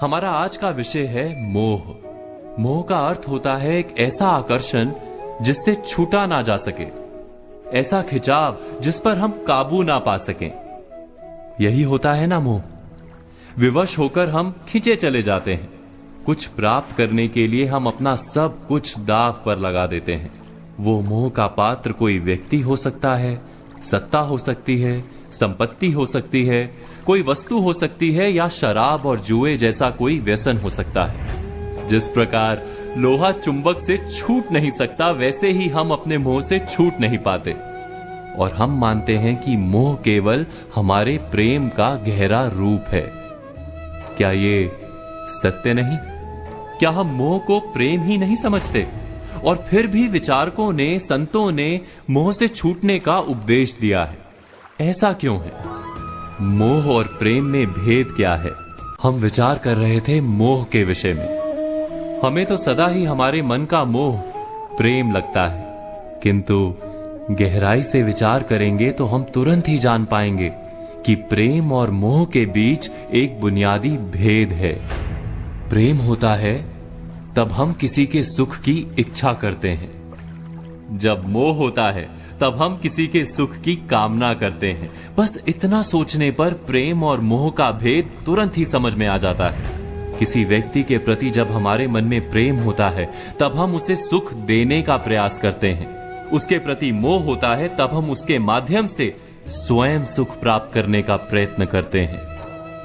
हमारा आज का विषय है मोह। मोह का अर्थ होता है एक ऐसा आकर्षण जिससे छूटा ना जा सके, ऐसा खिंचाव जिस पर हम काबू ना पा सकें। यही होता है ना मोह। विवश होकर हम खींचे चले जाते हैं। कुछ प्राप्त करने के लिए हम अपना सब कुछ दांव पर लगा देते हैं। वो मोह का पात्र कोई व्यक्ति हो सकता है, सत्ता हो सकती है, संपत्ति हो सकती है, कोई वस्तु हो सकती है, या शराब और जुए जैसा कोई व्यसन हो सकता है। जिस प्रकार लोहा चुंबक से छूट नहीं सकता, वैसे ही हम अपने मोह से छूट नहीं पाते। और हम मानते हैं कि मोह केवल हमारे प्रेम का गहरा रूप है। क्या ये सत्य नहीं? क्या हम मोह को प्रेम ही नहीं समझते? और फिर भी विचारकों ने, संतों ने मोह से छूटने का उपदेश दिया है। ऐसा क्यों है? मोह और प्रेम में भेद क्या है? हम विचार कर रहे थे मोह के विषय में। हमें तो सदा ही हमारे मन का मोह प्रेम लगता है, किंतु गहराई से विचार करेंगे तो हम तुरंत ही जान पाएंगे कि प्रेम और मोह के बीच एक बुनियादी भेद है। प्रेम होता है तब हम किसी के सुख की इच्छा करते हैं, जब मोह होता है तब हम किसी के सुख की कामना करते हैं। बस इतना सोचने पर प्रेम और मोह का भेद तुरंत ही समझ में आ जाता है। किसी व्यक्ति के प्रति जब हमारे मन में प्रेम होता है तब हम उसे सुख देने का प्रयास करते हैं। उसके प्रति मोह होता है तब हम उसके माध्यम से स्वयं सुख प्राप्त करने का प्रयत्न करते हैं।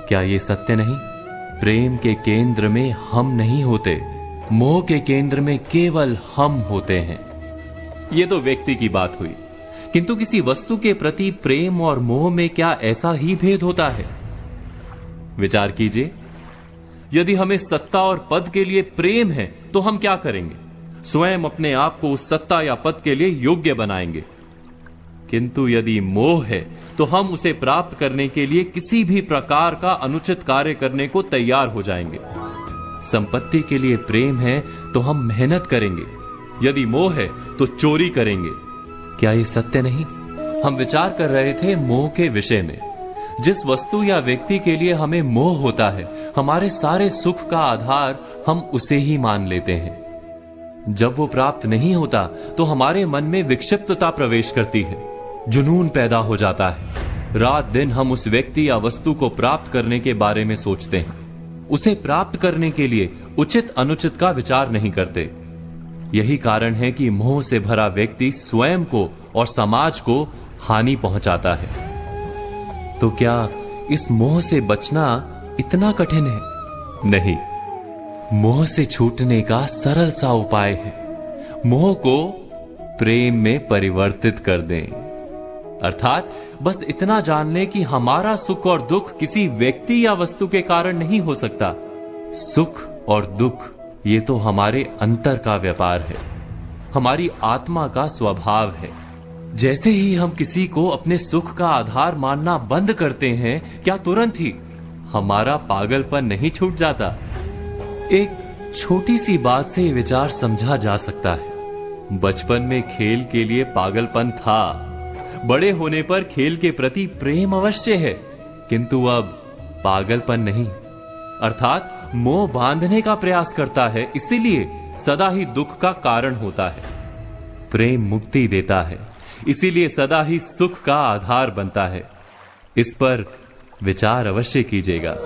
क्या ये सत्य नहीं? प्रेम के केंद्र में हम नहीं होते, मोह के केंद्र में केवल हम होते हैं। ये तो व्यक्ति की बात हुई, किंतु किसी वस्तु के प्रति प्रेम और मोह में क्या ऐसा ही भेद होता है? विचार कीजिए। यदि हमें सत्ता और पद के लिए प्रेम है तो हम क्या करेंगे? स्वयं अपने आप को उस सत्ता या पद के लिए योग्य बनाएंगे। किंतु यदि मोह है तो हम उसे प्राप्त करने के लिए किसी भी प्रकार का अनुचित कार्य करने को तैयार हो जाएंगे। संपत्ति के लिए प्रेम है तो हम मेहनत करेंगे, यदि मोह है तो चोरी करेंगे। क्या ये सत्य नहीं? हम विचार कर रहे थे मोह के विषय में। जिस वस्तु या व्यक्ति के लिए हमें मोह होता है, हमारे सारे सुख का आधार हम उसे ही मान लेते हैं। जब वो प्राप्त नहीं होता तो हमारे मन में विक्षिप्तता प्रवेश करती है, जुनून पैदा हो जाता है। रात दिन हम उस व्यक्ति या वस्तु को प्राप्त करने के बारे में सोचते हैं। उसे प्राप्त करने के लिए उचित अनुचित का विचार नहीं करते। यही कारण है कि मोह से भरा व्यक्ति स्वयं को और समाज को हानि पहुंचाता है। तो क्या इस मोह से बचना इतना कठिन है? नहीं, मोह से छूटने का सरल सा उपाय है। मोह को प्रेम में परिवर्तित कर दें। अर्थात बस इतना जान लें कि हमारा सुख और दुख किसी व्यक्ति या वस्तु के कारण नहीं हो सकता। सुख और दुख ये तो हमारे अंतर का व्यापार है, हमारी आत्मा का स्वभाव है। जैसे ही हम किसी को अपने सुख का आधार मानना बंद करते हैं, क्या तुरंत ही हमारा पागलपन नहीं छूट जाता? एक छोटी सी बात से ये विचार समझा जा सकता है। बचपन में खेल के लिए पागलपन था, बड़े होने पर खेल के प्रति प्रेम अवश्य है, किंतु अब पागलपन नहीं। अर्थात मोह बांधने का प्रयास करता है, इसीलिए सदा ही दुख का कारण होता है। प्रेम मुक्ति देता है, इसीलिए सदा ही सुख का आधार बनता है। इस पर विचार अवश्य कीजिएगा।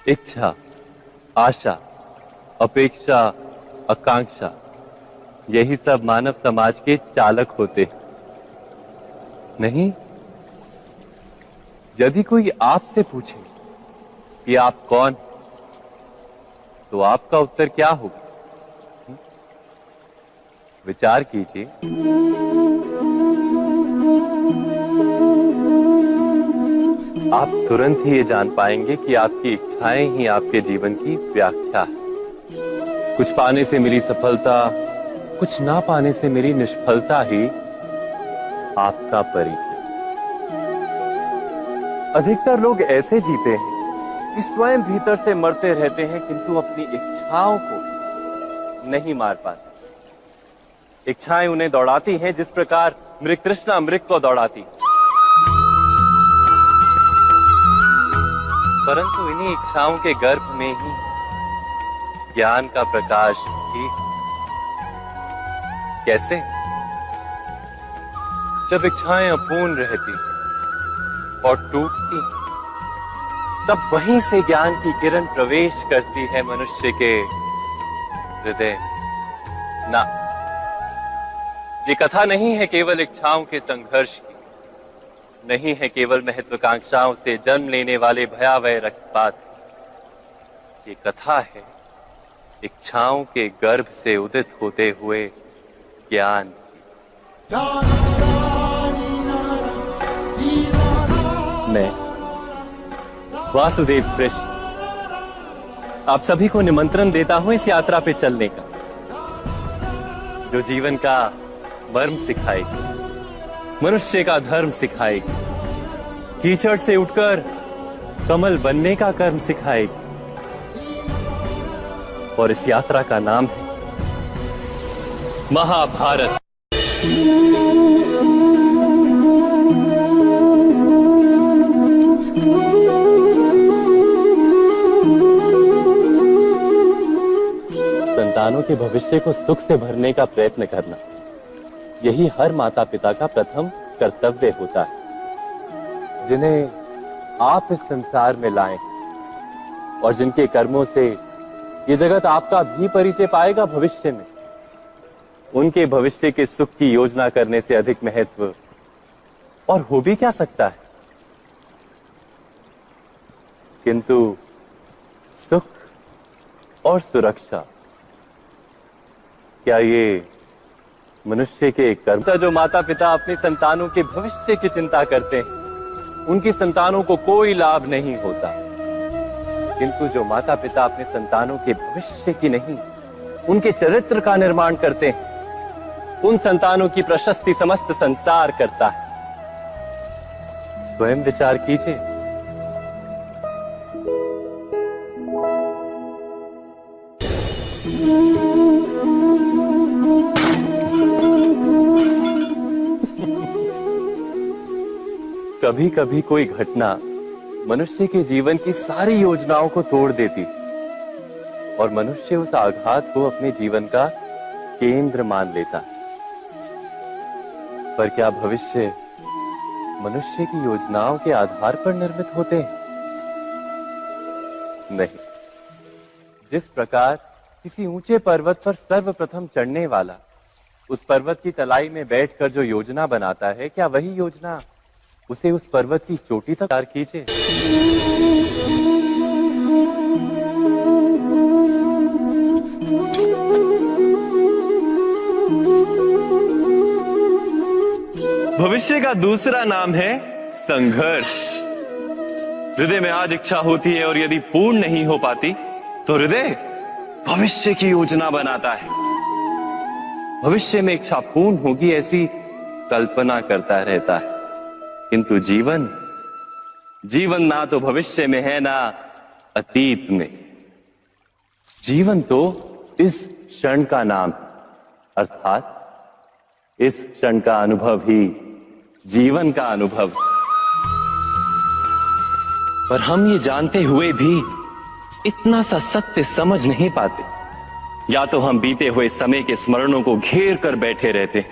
इच्छा, आशा, अपेक्षा, आकांक्षा, यही सब मानव समाज के चालक होते नहीं। यदि कोई आपसे पूछे कि आप कौन, तो आपका उत्तर क्या होगा? विचार कीजिए। आप तुरंत ही ये जान पाएंगे कि आपकी इच्छाएं ही आपके जीवन की व्याख्या है। कुछ पाने से मिली सफलता, कुछ ना पाने से मिली निष्फलता ही आपका परिचय। अधिकतर लोग ऐसे जीते हैं कि स्वयं भीतर से मरते रहते हैं, किंतु अपनी इच्छाओं को नहीं मार पाते। इच्छाएं उन्हें दौड़ाती हैं जिस प्रकार मृग तृष्णा मृग को दौड़ाती। परंतु इन्हीं इच्छाओं के गर्भ में ही ज्ञान का प्रकाश भी। कैसे? जब इच्छाएं अपूर्ण रहती और टूटती, तब वहीं से ज्ञान की किरण प्रवेश करती है मनुष्य के हृदय। ना, ये कथा नहीं है केवल इच्छाओं के संघर्ष की, नहीं है केवल महत्वाकांक्षाओं से जन्म लेने वाले भयावह रक्तपात। ये कथा है इच्छाओं के गर्भ से उदित होते हुए ज्ञान की। मैं वासुदेव कृष्ण आप सभी को निमंत्रण देता हूं इस यात्रा पे चलने का, जो जीवन का मर्म सिखाएगी, मनुष्य का धर्म सिखाएगी, कीचड़ से उठकर कमल बनने का कर्म सिखाएगी। और इस यात्रा का नाम है महाभारत। संतानों के भविष्य को सुख से भरने का प्रयत्न करना, यही हर माता पिता का प्रथम कर्तव्य होता है, जिन्हें आप इस संसार में लाए और जिनके कर्मों से ये जगत आपका भी परिचय पाएगा भविष्य में। उनके भविष्य के सुख की योजना करने से अधिक महत्व और हो भी क्या सकता है। किंतु सुख और सुरक्षा, क्या ये मनुष्य के कर्म? जो माता पिता अपने संतानों के भविष्य की चिंता करते हैं, उनकी संतानों को कोई लाभ नहीं होता। किंतु जो माता पिता अपने संतानों के भविष्य की नहीं, उनके चरित्र का निर्माण करते हैं, उन संतानों की प्रशस्ति समस्त संसार करता है। स्वयं विचार कीजिए। कभी कभी कोई घटना मनुष्य के जीवन की सारी योजनाओं को तोड़ देती और मनुष्य उस आघात को अपने जीवन का केंद्र मान लेता। पर क्या भविष्य मनुष्य की योजनाओं के आधार पर निर्मित होते हैं? नहीं। जिस प्रकार किसी ऊंचे पर्वत पर सर्वप्रथम चढ़ने वाला उस पर्वत की तलाई में बैठकर जो योजना बनाता है, क्या वही योजना उसे उस पर्वत की चोटी तक पार कीजिए? भविष्य का दूसरा नाम है संघर्ष। हृदय में आज इच्छा होती है और यदि पूर्ण नहीं हो पाती तो हृदय भविष्य की योजना बनाता है। भविष्य में इच्छा पूर्ण होगी ऐसी कल्पना करता रहता है। किंतु जीवन ना तो भविष्य में है ना अतीत में। जीवन तो इस क्षण का नाम, अर्थात इस क्षण का अनुभव ही जीवन का अनुभव। पर हम ये जानते हुए भी इतना सा सत्य समझ नहीं पाते। या तो हम बीते हुए समय के स्मरणों को घेर कर बैठे रहते हैं,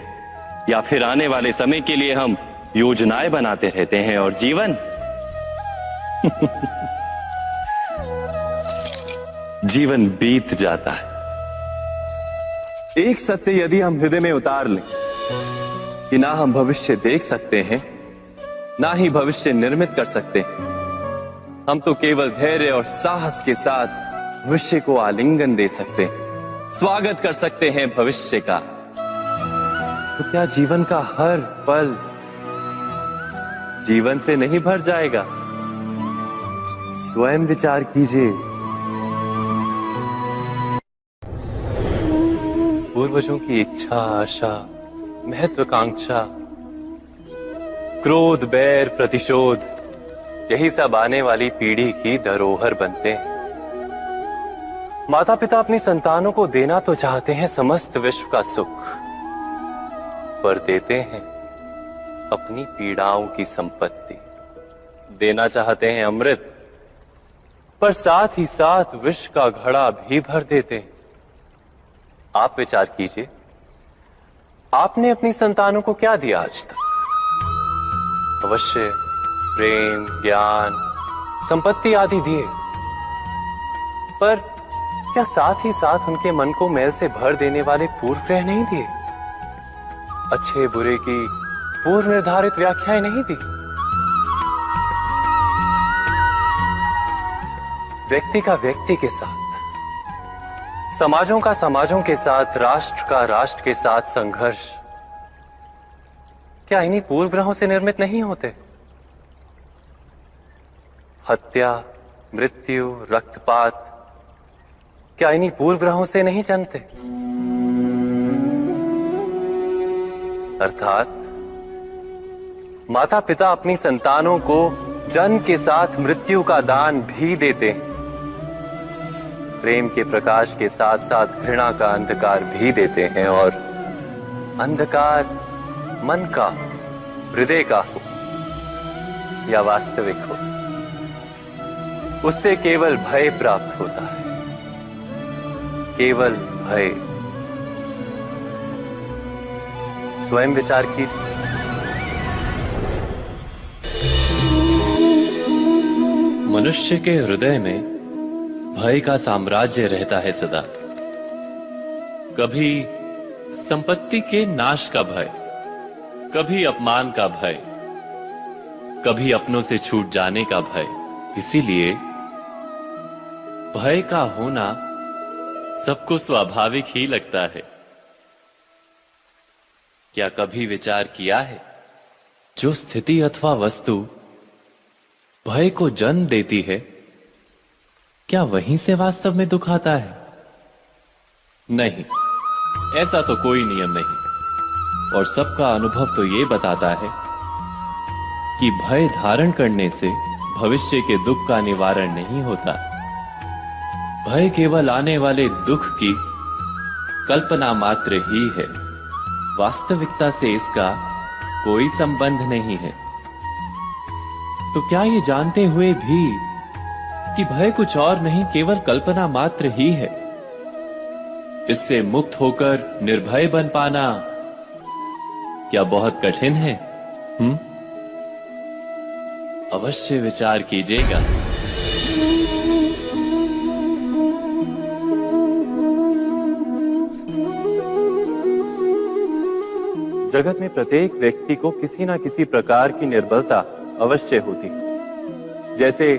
या फिर आने वाले समय के लिए हम योजनाएं बनाते रहते हैं। और जीवन जीवन बीत जाता है। एक सत्य यदि हम हृदय में उतार लें कि ना हम भविष्य देख सकते हैं, ना ही भविष्य निर्मित कर सकते हैं, हम तो केवल धैर्य और साहस के साथ भविष्य को आलिंगन दे सकते हैं, स्वागत कर सकते हैं भविष्य का। तो क्या जीवन का हर पल जीवन से नहीं भर जाएगा? स्वयं विचार कीजिए। पूर्वजों की इच्छा, आशा, महत्वाकांक्षा, क्रोध, बैर, प्रतिशोध, यही सब आने वाली पीढ़ी की धरोहर बनते हैं। माता पिता अपनी संतानों को देना तो चाहते हैं समस्त विश्व का सुख, पर देते हैं अपनी पीड़ाओं की संपत्ति। देना चाहते हैं अमृत, पर साथ ही साथ विष का घड़ा भी भर देते हैं। आप विचार कीजिए, आपने अपनी संतानों को क्या दिया आज तक? अवश्य प्रेम, ज्ञान, संपत्ति आदि दिए, पर क्या साथ ही साथ उनके मन को मैल से भर देने वाले पूर्व ग्रह नहीं दिए? अच्छे बुरे की पूर्व निर्धारित व्याख्याएं नहीं दी? व्यक्ति का व्यक्ति के साथ, समाजों का समाजों के साथ, राष्ट्र का राष्ट्र के साथ संघर्ष क्या इन्हीं पूर्व ग्रहों से निर्मित नहीं होते? हत्या, मृत्यु, रक्तपात क्या इन्हीं पूर्व ग्रहों से नहीं जन्मते? अर्थात माता पिता अपनी संतानों को जन्म के साथ मृत्यु का दान भी देते हैं। प्रेम के प्रकाश के साथ साथ घृणा का अंधकार भी देते हैं, और अंधकार मन का, हृदय का हो या वास्तविक हो, उससे केवल भय प्राप्त होता है, केवल भय। स्वयं विचार कीजिए। मनुष्य के हृदय में भय का साम्राज्य रहता है सदा। कभी संपत्ति के नाश का भय, कभी अपमान का भय, कभी अपनों से छूट जाने का भय। इसीलिए भय का होना सबको स्वाभाविक ही लगता है। क्या कभी विचार किया है, जो स्थिति अथवा वस्तु भय को जन्म देती है, क्या वहीं से वास्तव में दुख आता है? नहीं, ऐसा तो कोई नियम नहीं। और सबका अनुभव तो यह बताता है कि भय धारण करने से भविष्य के दुख का निवारण नहीं होता। भय केवल आने वाले दुख की कल्पना मात्र ही है। वास्तविकता से इसका कोई संबंध नहीं है। तो क्या ये जानते हुए भी कि भय कुछ और नहीं, केवल कल्पना मात्र ही है, इससे मुक्त होकर निर्भय बन पाना क्या बहुत कठिन है? अवश्य विचार कीजिएगा। जगत में प्रत्येक व्यक्ति को किसी ना किसी प्रकार की निर्बलता अवश्य होती है। जैसे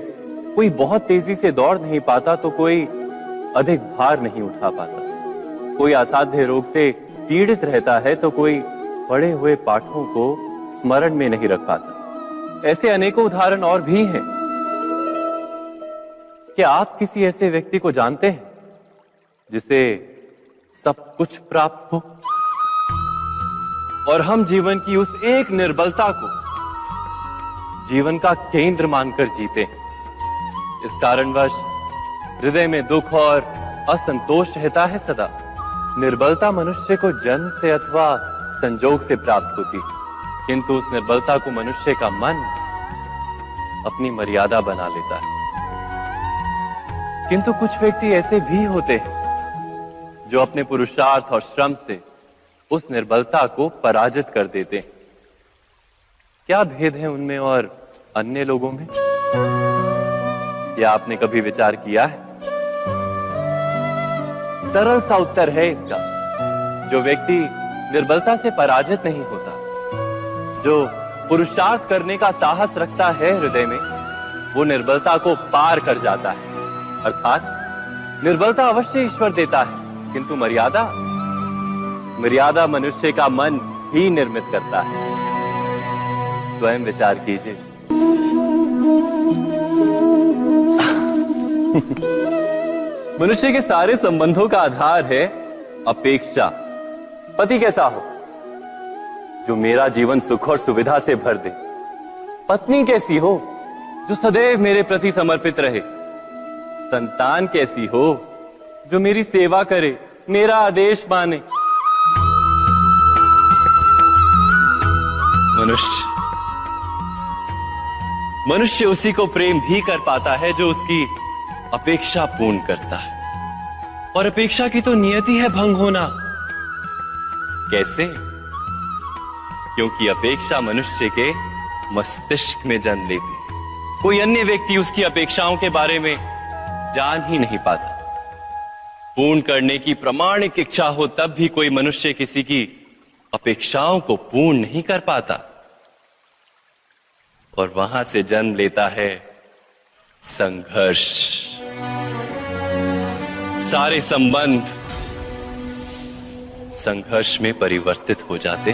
कोई बहुत तेजी से दौड़ नहीं पाता तो कोई अधिक भार नहीं उठा पाता, कोई असाध्य रोग से पीड़ित रहता है तो कोई पढ़े हुए पाठों को स्मरण में नहीं रख पाता। ऐसे अनेकों उदाहरण और भी हैं। क्या आप किसी ऐसे व्यक्ति को जानते हैं जिसे सब कुछ प्राप्त हो और हम जीवन की उस एक निर्बलता को जीवन का केंद्र मानकर जीते हैं? इस कारणवश हृदय में दुख और असंतोष रहता है सदा। निर्बलता मनुष्य को जन्म से अथवा संजोग से प्राप्त होती है, किंतु उस निर्बलता को मनुष्य का मन अपनी मर्यादा बना लेता है। किंतु कुछ व्यक्ति ऐसे भी होते हैं जो अपने पुरुषार्थ और श्रम से उस निर्बलता को पराजित कर देते हैं। क्या भेद है उनमें और अन्य लोगों में? क्या आपने कभी विचार किया है? सरल सा उत्तर है इसका। जो व्यक्ति निर्बलता से पराजित नहीं होता, जो पुरुषार्थ करने का साहस रखता है हृदय में, वो निर्बलता को पार कर जाता है। अर्थात निर्बलता अवश्य ईश्वर देता है, किंतु मर्यादा मनुष्य का मन ही निर्मित करता है। स्वयं विचार कीजिए। मनुष्य के सारे संबंधों का आधार है अपेक्षा। पति कैसा हो जो मेरा जीवन सुख और सुविधा से भर दे? पत्नी कैसी हो जो सदैव मेरे प्रति समर्पित रहे। संतान कैसी हो जो मेरी सेवा करे, मेरा आदेश माने। मनुष्य उसी को प्रेम भी कर पाता है जो उसकी अपेक्षा पूर्ण करता है, और अपेक्षा की तो नियति है भंग होना। कैसे? क्योंकि अपेक्षा मनुष्य के मस्तिष्क में जन्म लेती है। कोई अन्य व्यक्ति उसकी अपेक्षाओं के बारे में जान ही नहीं पाता। पूर्ण करने की प्रामाणिक इच्छा हो तब भी कोई मनुष्य किसी की अपेक्षाओं को पूर्ण नहीं कर पाता, और वहां से जन्म लेता है संघर्ष। सारे संबंध संघर्ष में परिवर्तित हो जाते।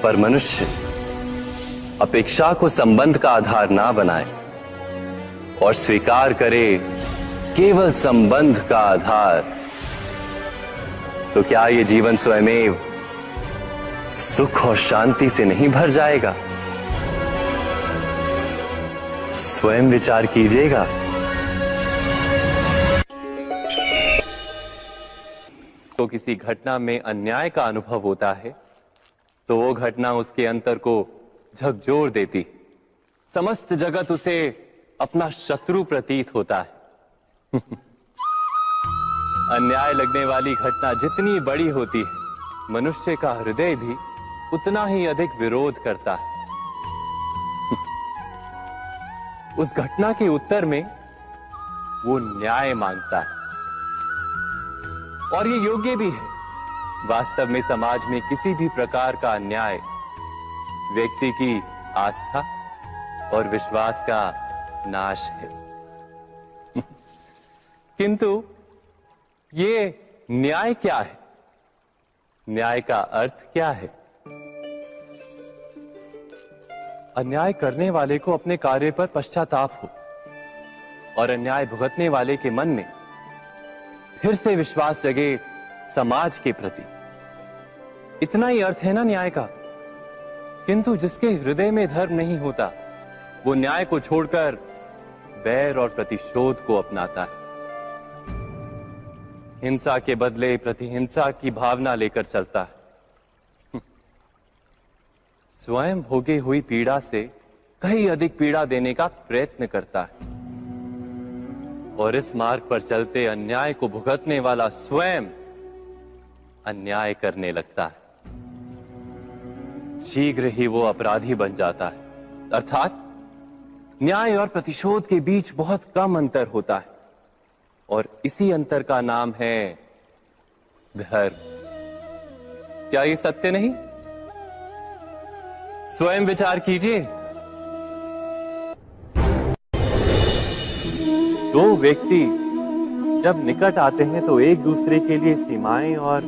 पर मनुष्य अपेक्षा को संबंध का आधार ना बनाए और स्वीकार करे केवल संबंध का आधार, तो क्या ये जीवन स्वयमेव सुख और शांति से नहीं भर जाएगा? स्वयं विचार कीजिएगा। तो किसी घटना में अन्याय का अनुभव होता है तो वो घटना उसके अंतर को झकझोर देती। समस्त जगत उसे अपना शत्रु प्रतीत होता है। अन्याय लगने वाली घटना जितनी बड़ी होती है, मनुष्य का हृदय भी उतना ही अधिक विरोध करता है। उस घटना के उत्तर में वो न्याय मांगता है, और ये योग्य भी है। वास्तव में समाज में किसी भी प्रकार का अन्याय व्यक्ति की आस्था और विश्वास का नाश है। किंतु ये न्याय क्या है? न्याय का अर्थ क्या है? अन्याय करने वाले को अपने कार्य पर पश्चाताप हो, और अन्याय भुगतने वाले के मन में फिर से विश्वास जगे समाज के प्रति। इतना ही अर्थ है ना न्याय का। किंतु जिसके हृदय में धर्म नहीं होता, वो न्याय को छोड़कर बैर और प्रतिशोध को अपनाता है। हिंसा के बदले प्रतिहिंसा की भावना लेकर चलता है। स्वयं भोगी हुई पीड़ा से कहीं अधिक पीड़ा देने का प्रयत्न करता है, और इस मार्ग पर चलते अन्याय को भुगतने वाला स्वयं अन्याय करने लगता है। शीघ्र ही वो अपराधी बन जाता है। अर्थात न्याय और प्रतिशोध के बीच बहुत कम अंतर होता है, और इसी अंतर का नाम है धर्म। क्या ये सत्य नहीं? स्वयं विचार कीजिए। दो व्यक्ति जब निकट आते हैं तो एक दूसरे के लिए सीमाएं और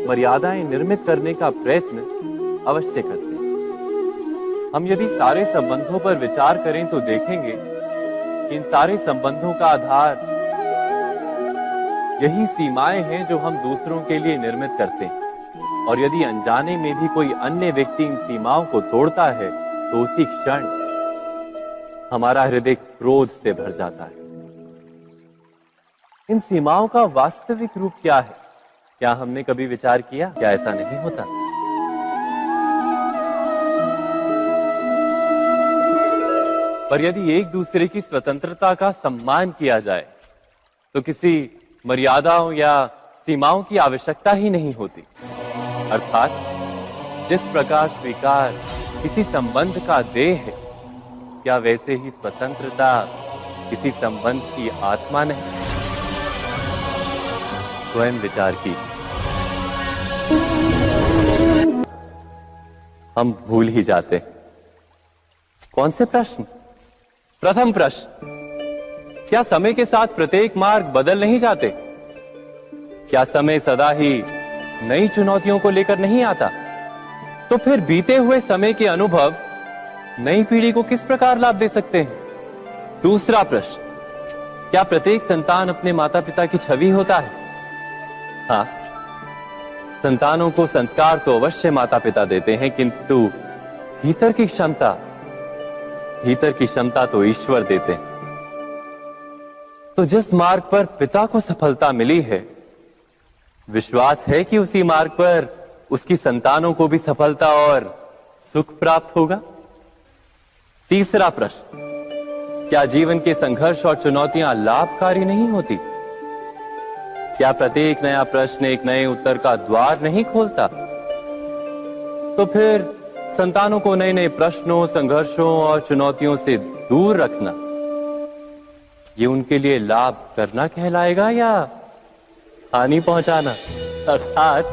मर्यादाएं निर्मित करने का प्रयत्न अवश्य करते हैं। हम यदि सारे संबंधों पर विचार करें तो देखेंगे कि इन सारे संबंधों का आधार यही सीमाएं हैं जो हम दूसरों के लिए निर्मित करते हैं, और यदि अनजाने में भी कोई अन्य व्यक्ति इन सीमाओं को तोड़ता है तो उसी क्षण हमारा हृदय क्रोध से भर जाता है। इन सीमाओं का वास्तविक रूप क्या है? क्या हमने कभी विचार किया? क्या ऐसा नहीं होता? पर यदि एक दूसरे की स्वतंत्रता का सम्मान किया जाए तो किसी मर्यादाओं या सीमाओं की आवश्यकता ही नहीं होती। अर्थात जिस प्रकार स्वीकार किसी संबंध का देह है, क्या वैसे ही स्वतंत्रता किसी संबंध की आत्मा नहीं? स्वयं विचार कीजिए। हम भूल ही जाते हैं। कौन से प्रश्न? प्रथम प्रश्न, क्या समय के साथ प्रत्येक मार्ग बदल नहीं जाते? क्या समय सदा ही नई चुनौतियों को लेकर नहीं आता? तो फिर बीते हुए समय के अनुभव नई पीढ़ी को किस प्रकार लाभ दे सकते हैं? दूसरा प्रश्न, क्या प्रत्येक संतान अपने माता पिता की छवि होता है? हाँ, संतानों को संस्कार तो अवश्य माता पिता देते हैं, किंतु भीतर की क्षमता भीतर की क्षमता तो ईश्वर देते हैं। तो जिस मार्ग पर पिता को सफलता मिली है, विश्वास है कि उसी मार्ग पर उसकी संतानों को भी सफलता और सुख प्राप्त होगा। तीसरा प्रश्न, क्या जीवन के संघर्ष और चुनौतियां लाभकारी नहीं होती? क्या प्रत्येक नया प्रश्न एक नए उत्तर का द्वार नहीं खोलता? तो फिर संतानों को नए नए प्रश्नों, संघर्षों और चुनौतियों से दूर रखना, ये उनके लिए लाभ करना कहलाएगा या हानि पहुंचाना? अर्थात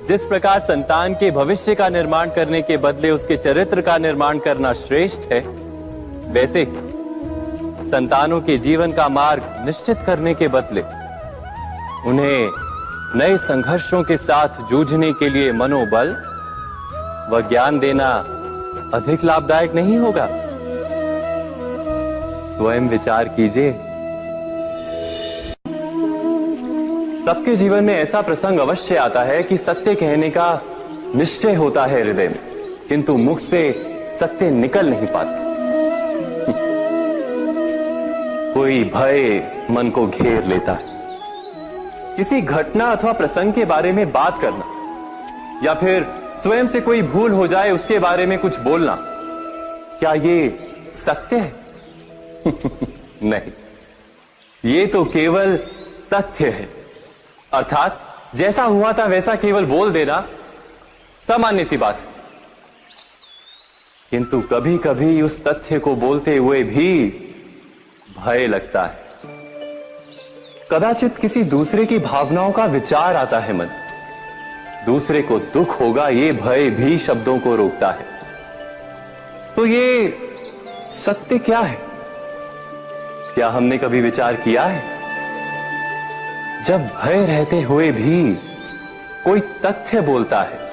जिस प्रकार संतान के भविष्य का निर्माण करने के बदले उसके चरित्र का निर्माण करना श्रेष्ठ है, वैसे संतानों के जीवन का मार्ग निश्चित करने के बदले उन्हें नए संघर्षों के साथ जूझने के लिए मनोबल व ज्ञान देना अधिक लाभदायक नहीं होगा? स्वयं विचार कीजिए। सबके जीवन में ऐसा प्रसंग अवश्य आता है कि सत्य कहने का निश्चय होता है हृदय में, किंतु मुख से सत्य निकल नहीं पाता। कोई भय मन को घेर लेता है। किसी घटना अथवा प्रसंग के बारे में बात करना या फिर स्वयं से कोई भूल हो जाए उसके बारे में कुछ बोलना, क्या ये सत्य है? नहीं, ये तो केवल तथ्य है। अर्थात जैसा हुआ था वैसा केवल बोल देना सामान्य सी बात है। किंतु कभी कभी उस तथ्य को बोलते हुए भी भय लगता है। कदाचित किसी दूसरे की भावनाओं का विचार आता है मन, दूसरे को दुख होगा, ये भय भी शब्दों को रोकता है। तो ये सत्य क्या है? क्या हमने कभी विचार किया है? जब भय रहते हुए भी कोई तथ्य बोलता है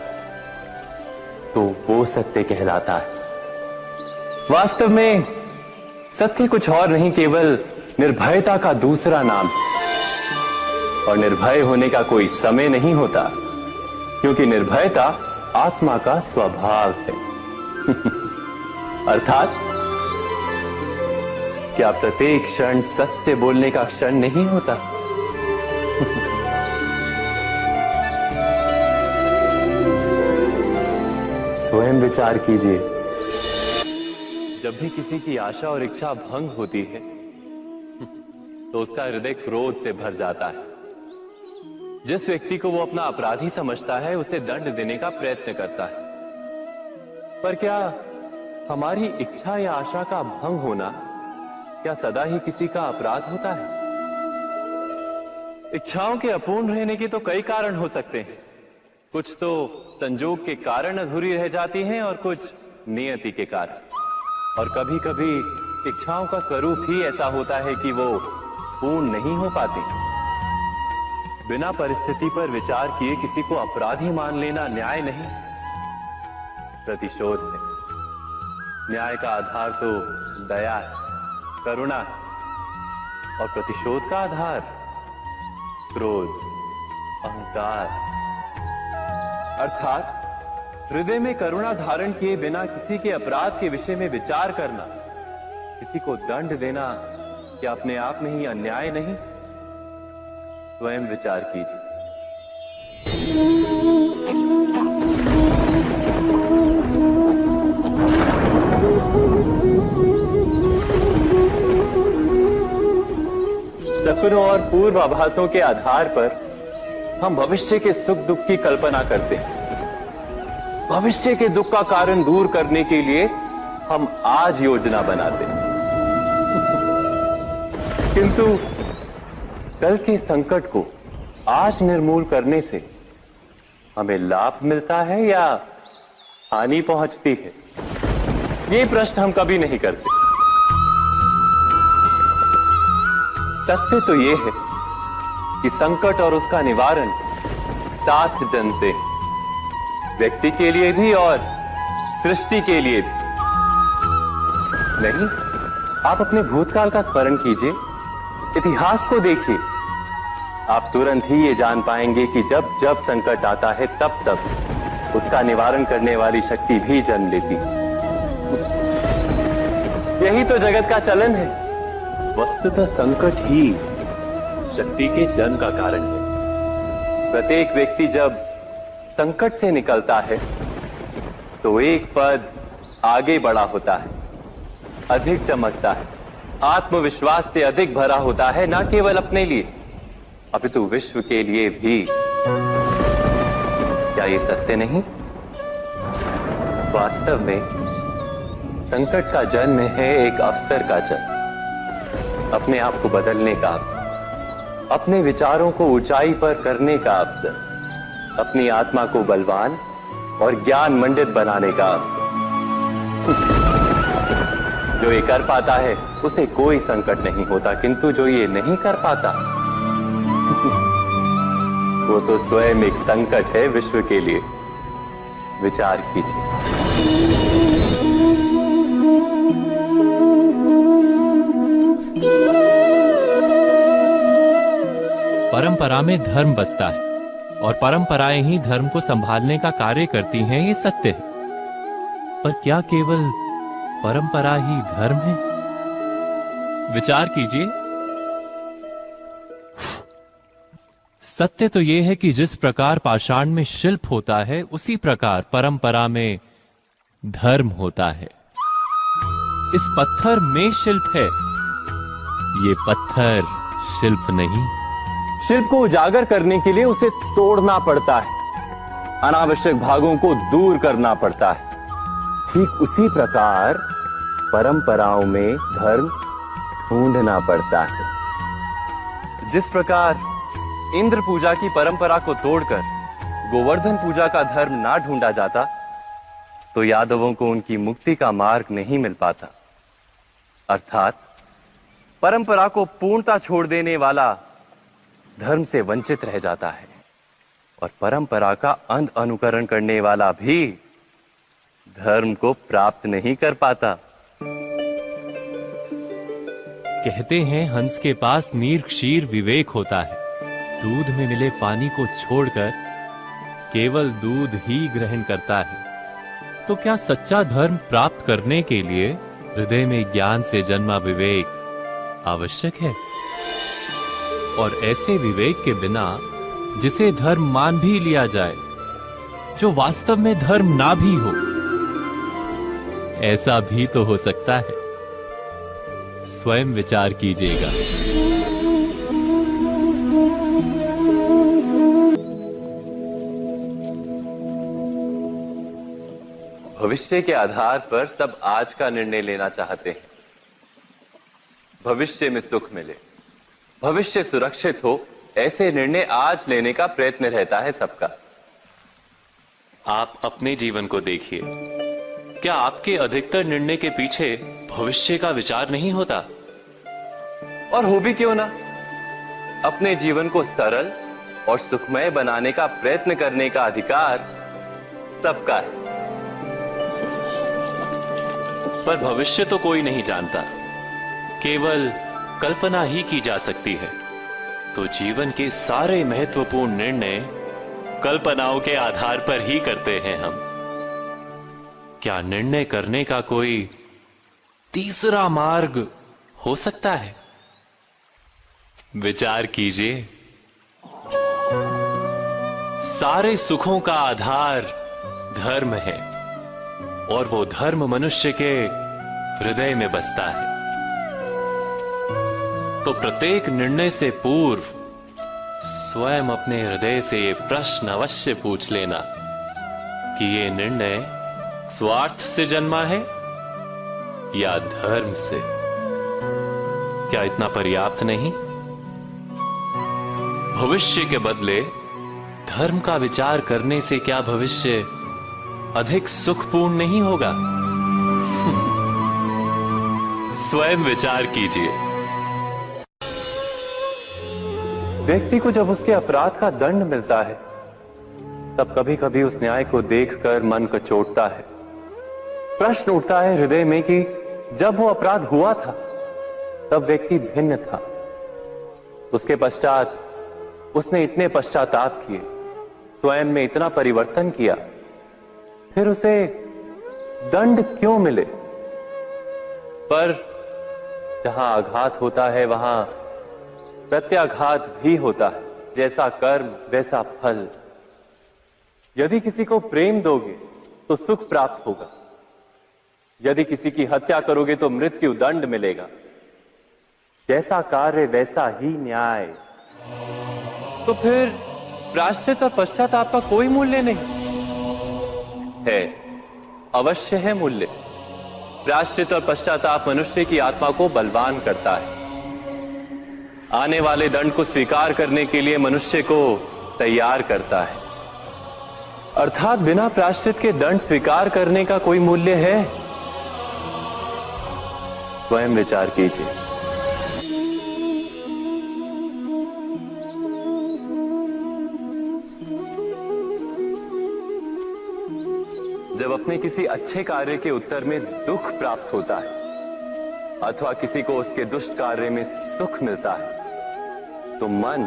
तो वो सत्य कहलाता है। वास्तव में सत्य कुछ और नहीं, केवल निर्भयता का दूसरा नाम है। और निर्भय होने का कोई समय नहीं होता, क्योंकि निर्भयता आत्मा का स्वभाव है। अर्थात क्या प्रत्येक क्षण सत्य बोलने का क्षण नहीं होता? स्वयं विचार कीजिए। जब भी किसी की आशा और इच्छा भंग होती है तो उसका हृदय क्रोध से भर जाता है। जिस व्यक्ति को वो अपना अपराधी समझता है उसे दंड देने का प्रयत्न करता है। पर क्या हमारी इच्छा या आशा का भंग होना क्या सदा ही किसी का अपराध होता है? इच्छाओं के अपूर्ण रहने के तो कई कारण हो सकते हैं। कुछ तो संजोग के कारण अधूरी रह जाती हैं और कुछ नियति के कारण। और कभी कभी इच्छाओं का स्वरूप ही ऐसा होता है कि वो पूर्ण नहीं हो पाती। बिना परिस्थिति पर विचार किए किसी को अपराधी मान लेना न्याय नहीं, प्रतिशोध है। न्याय का आधार तो दया है, करुणा है, और प्रतिशोध का आधार क्रोध, अहंकार। अर्थात हृदय में करुणा धारण किए बिना किसी के अपराध के विषय में विचार करना, किसी को दंड देना, क्या अपने आप में ही अन्याय नहीं? स्वयं विचार कीजिए। सपनों और पूर्वाभासों के आधार पर हम भविष्य के सुख दुख की कल्पना करते हैं। भविष्य के दुख का कारण दूर करने के लिए हम आज योजना बनाते हैं। किंतु कल के संकट को आज निर्मूल करने से हमें लाभ मिलता है या हानि पहुंचती है? ये प्रश्न हम कभी नहीं करते। सत्य तो ये है कि संकट और उसका निवारण सात जन से, व्यक्ति के लिए भी और सृष्टि के लिए भी। नहीं, आप अपने भूतकाल का स्मरण कीजिए, इतिहास को देखिए। आप तुरंत ही ये जान पाएंगे कि जब जब संकट आता है तब तब उसका निवारण करने वाली शक्ति भी जन्म लेती है। यही तो जगत का चलन है। वस्तुतः संकट ही शक्ति के जन्म का कारण है। प्रत्येक व्यक्ति जब संकट से निकलता है तो एक पद आगे बढ़ा होता है, अधिक चमकता है, आत्मविश्वास से अधिक भरा होता है, न केवल अपने लिए अपितु विश्व के लिए भी। क्या ये सत्य नहीं? वास्तव में संकट का जन्म है एक अवसर का जन्म, अपने आप को बदलने का अवसर, अपने विचारों को ऊंचाई पर करने का अवसर, अपनी आत्मा को बलवान और ज्ञान मंडित बनाने का अवसर। जो ये कर पाता है उसे कोई संकट नहीं होता, किंतु जो ये नहीं कर पाता वो तो स्वयं एक संकट है विश्व के लिए। विचार कीजिए। परंपरा में धर्म बसता है और परंपराएं ही धर्म को संभालने का कार्य करती हैं, ये सत्य है। पर क्या केवल परंपरा ही धर्म है? विचार कीजिए। सत्य तो यह है कि जिस प्रकार पाषाण में शिल्प होता है, उसी प्रकार परंपरा में धर्म होता है। इस पत्थर में शिल्प है, ये पत्थर शिल्प नहीं। शिल्प को उजागर करने के लिए उसे तोड़ना पड़ता है, अनावश्यक भागों को दूर करना पड़ता है। ठीक उसी प्रकार परंपराओं में धर्म ढूंढना पड़ता है। जिस प्रकार इंद्र पूजा की परंपरा को तोड़कर गोवर्धन पूजा का धर्म ना ढूंढा जाता, तो यादवों को उनकी मुक्ति का मार्ग नहीं मिल पाता। अर्थात परंपरा को पूर्णता छोड़ देने वाला धर्म से वंचित रह जाता है और परंपरा का अंध अनुकरण करने वाला भी धर्म को प्राप्त नहीं कर पाता। कहते हैं हंस के पास नीर क्षीर विवेक होता है, दूध में मिले पानी को छोड़कर केवल दूध ही ग्रहण करता है। तो क्या सच्चा धर्म प्राप्त करने के लिए हृदय में ज्ञान से जन्मा विवेक आवश्यक है? और ऐसे विवेक के बिना जिसे धर्म मान भी लिया जाए, जो वास्तव में धर्म ना भी हो, ऐसा भी तो हो सकता है। स्वयं विचार कीजिएगा। भविष्य के आधार पर सब आज का निर्णय लेना चाहते हैं। भविष्य में सुख मिले, भविष्य सुरक्षित हो, ऐसे निर्णय आज लेने का प्रयत्न रहता है सबका। आप अपने जीवन को देखिए, क्या आपके अधिकतर निर्णय के पीछे भविष्य का विचार नहीं होता? और हो भी क्यों ना, अपने जीवन को सरल और सुखमय बनाने का प्रयत्न करने का अधिकार सबका है। पर भविष्य तो कोई नहीं जानता, केवल कल्पना ही की जा सकती है। तो जीवन के सारे महत्वपूर्ण निर्णय कल्पनाओं के आधार पर ही करते हैं हम। क्या निर्णय करने का कोई तीसरा मार्ग हो सकता है? विचार कीजिए। सारे सुखों का आधार धर्म है और वो धर्म मनुष्य के हृदय में बसता है। तो प्रत्येक निर्णय से पूर्व स्वयं अपने हृदय से ये प्रश्न अवश्य पूछ लेना कि ये निर्णय स्वार्थ से जन्मा है या धर्म से। क्या इतना पर्याप्त नहीं? भविष्य के बदले धर्म का विचार करने से क्या भविष्य अधिक सुखपूर्ण नहीं होगा? स्वयं विचार कीजिए। व्यक्ति को जब उसके अपराध का दंड मिलता है, तब कभी कभी उस न्याय को देखकर मन कचोटता है। प्रश्न उठता है हृदय में कि जब वो अपराध हुआ था तब व्यक्ति भिन्न था। उसके पश्चात उसने इतने पश्चाताप किए, स्वयं में इतना परिवर्तन किया, फिर उसे दंड क्यों मिले? पर जहां आघात होता है वहां प्रत्याघात भी होता है। जैसा कर्म वैसा फल। यदि किसी को प्रेम दोगे तो सुख प्राप्त होगा, यदि किसी की हत्या करोगे तो मृत्यु दंड मिलेगा। जैसा कार्य वैसा ही न्याय। तो फिर प्रायश्चित और पश्चाताप का कोई मूल्य नहीं है? अवश्य है मूल्य। प्रायश्चित और पश्चाताप मनुष्य की आत्मा को बलवान करता है। आने वाले दंड को स्वीकार करने के लिए मनुष्य को तैयार करता है। अर्थात बिना प्रायश्चित के दंड स्वीकार करने का कोई मूल्य है? स्वयं विचार कीजिए। जब अपने किसी अच्छे कार्य के उत्तर में दुख प्राप्त होता है अथवा किसी को उसके दुष्ट कार्य में सुख मिलता है तो मन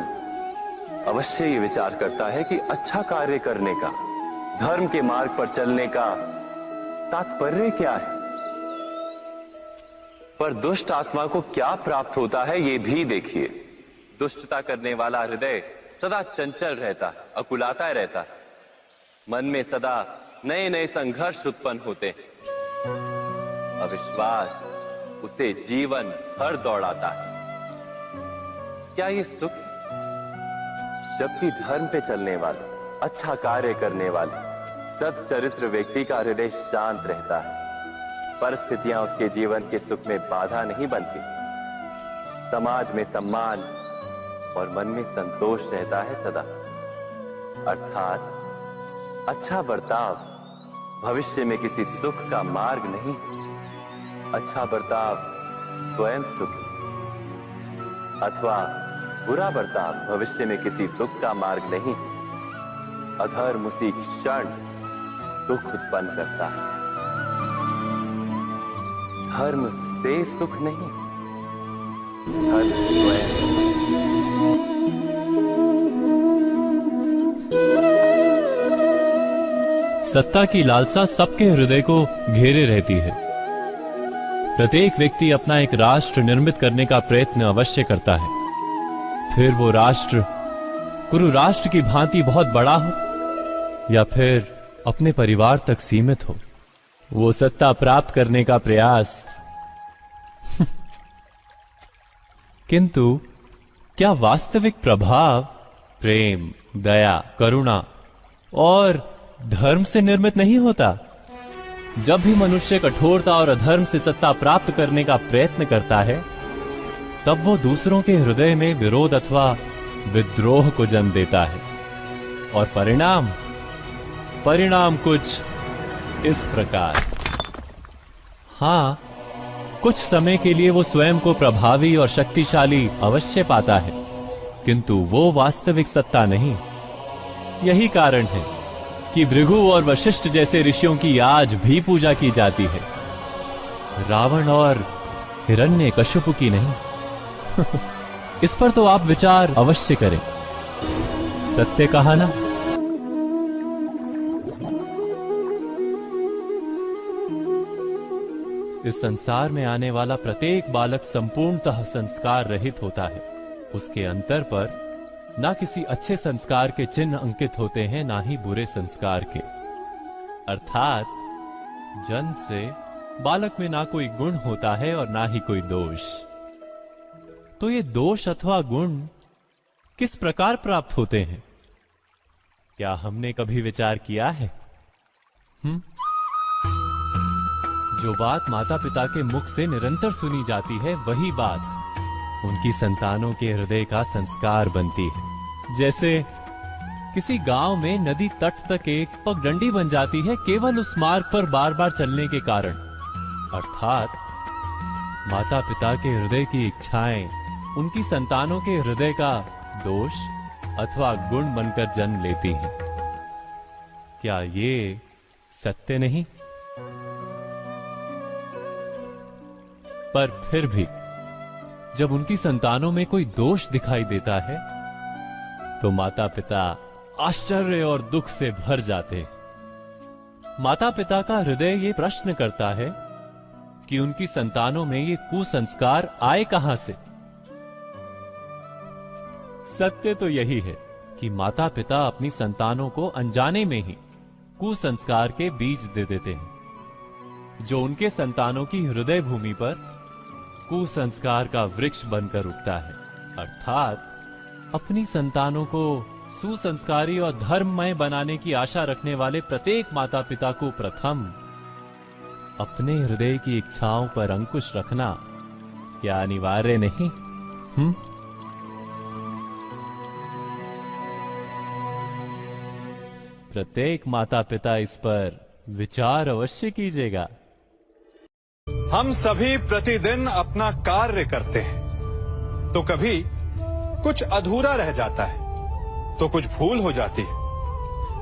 अवश्य ये विचार करता है कि अच्छा कार्य करने का, धर्म के मार्ग पर चलने का तात्पर्य क्या है। पर दुष्ट आत्मा को क्या प्राप्त होता है ये भी देखिए। दुष्टता करने वाला हृदय सदा चंचल रहता है, अकुलाता रहता है। मन में सदा नए नए संघर्ष उत्पन्न होते हैं। अविश्वास उसे जीवन भर दौड़ाता है। क्या ये सुख? जबकि धर्म पे चलने वाले, अच्छा कार्य करने वाले, सच्चरित्र व्यक्ति का हृदय शांत रहता है। परिस्थितियां उसके जीवन के सुख में बाधा नहीं बनती। समाज में सम्मान और मन में संतोष रहता है सदा। अर्थात अच्छा बर्ताव भविष्य में किसी सुख का मार्ग नहीं। अच्छा बर्ताव स्वयं सुख, अथवा बुरा बर्ताव भविष्य में किसी दुख का मार्ग नहीं। अधर्म उसी क्षण दुख उत्पन्न करता है। धर्म से सुख नहीं, धर्म स्वयं। सत्ता की लालसा सबके हृदय को घेरे रहती है। प्रत्येक व्यक्ति अपना एक राष्ट्र निर्मित करने का प्रयत्न अवश्य करता है। फिर वो राष्ट्र कुरु राष्ट्र की भांति बहुत बड़ा हो या फिर अपने परिवार तक सीमित हो, वो सत्ता प्राप्त करने का प्रयास किंतु क्या वास्तविक प्रभाव प्रेम, दया, करुणा और धर्म से निर्मित नहीं होता? जब भी मनुष्य कठोरता और अधर्म से सत्ता प्राप्त करने का प्रयत्न करता है तब वो दूसरों के हृदय में विरोध अथवा विद्रोह को जन्म देता है। और परिणाम कुछ इस प्रकार। हाँ, कुछ समय के लिए वो स्वयं को प्रभावी और शक्तिशाली अवश्य पाता है, किंतु वो वास्तविक सत्ता नहीं। यही कारण है कि भृगु और वशिष्ठ जैसे ऋषियों की आज भी पूजा की जाती है, रावण और हिरण्यकशिपु की नहीं। इस पर तो आप विचार अवश्य करें। सत्य कहा ना? इस संसार में आने वाला प्रत्येक बालक संपूर्णतः संस्कार रहित होता है। उसके अंतर पर ना किसी अच्छे संस्कार के चिन्ह अंकित होते हैं, ना ही बुरे संस्कार के। अर्थात जन्म से बालक में ना कोई गुण होता है और ना ही कोई दोष। तो ये दोष अथवा गुण किस प्रकार प्राप्त होते हैं? क्या हमने कभी विचार किया है? जो बात माता पिता के मुख से निरंतर सुनी जाती है वही बात उनकी संतानों के हृदय का संस्कार बनती है। जैसे किसी गांव में नदी तट तक एक पगडंडी बन जाती है केवल उस मार्ग पर बार बार चलने के कारण। अर्थात माता पिता के हृदय की इच्छाएं उनकी संतानों के हृदय का दोष अथवा गुण बनकर जन्म लेती हैं। क्या ये सत्य नहीं? पर फिर भी जब उनकी संतानों में कोई दोष दिखाई देता है तो माता पिता आश्चर्य और दुख से भर जाते। माता पिता का हृदय ये प्रश्न करता है कि उनकी संतानों में ये कुसंस्कार आए कहां से। सत्य तो यही है कि माता पिता अपनी संतानों को अनजाने में ही कुसंस्कार के बीज दे देते हैं, जो उनके संतानों की हृदय भूमि पर कुसंस्कार का वृक्ष बनकर उगता है। अर्थात अपनी संतानों को सुसंस्कारी और धर्ममय बनाने की आशा रखने वाले प्रत्येक माता पिता को प्रथम अपने हृदय की इच्छाओं पर अंकुश रखना क्या अनिवार्य नहीं? प्रत्येक माता पिता इस पर विचार अवश्य कीजिएगा। हम सभी प्रतिदिन अपना कार्य करते हैं, तो कभी कुछ अधूरा रह जाता है, तो कुछ भूल हो जाती है,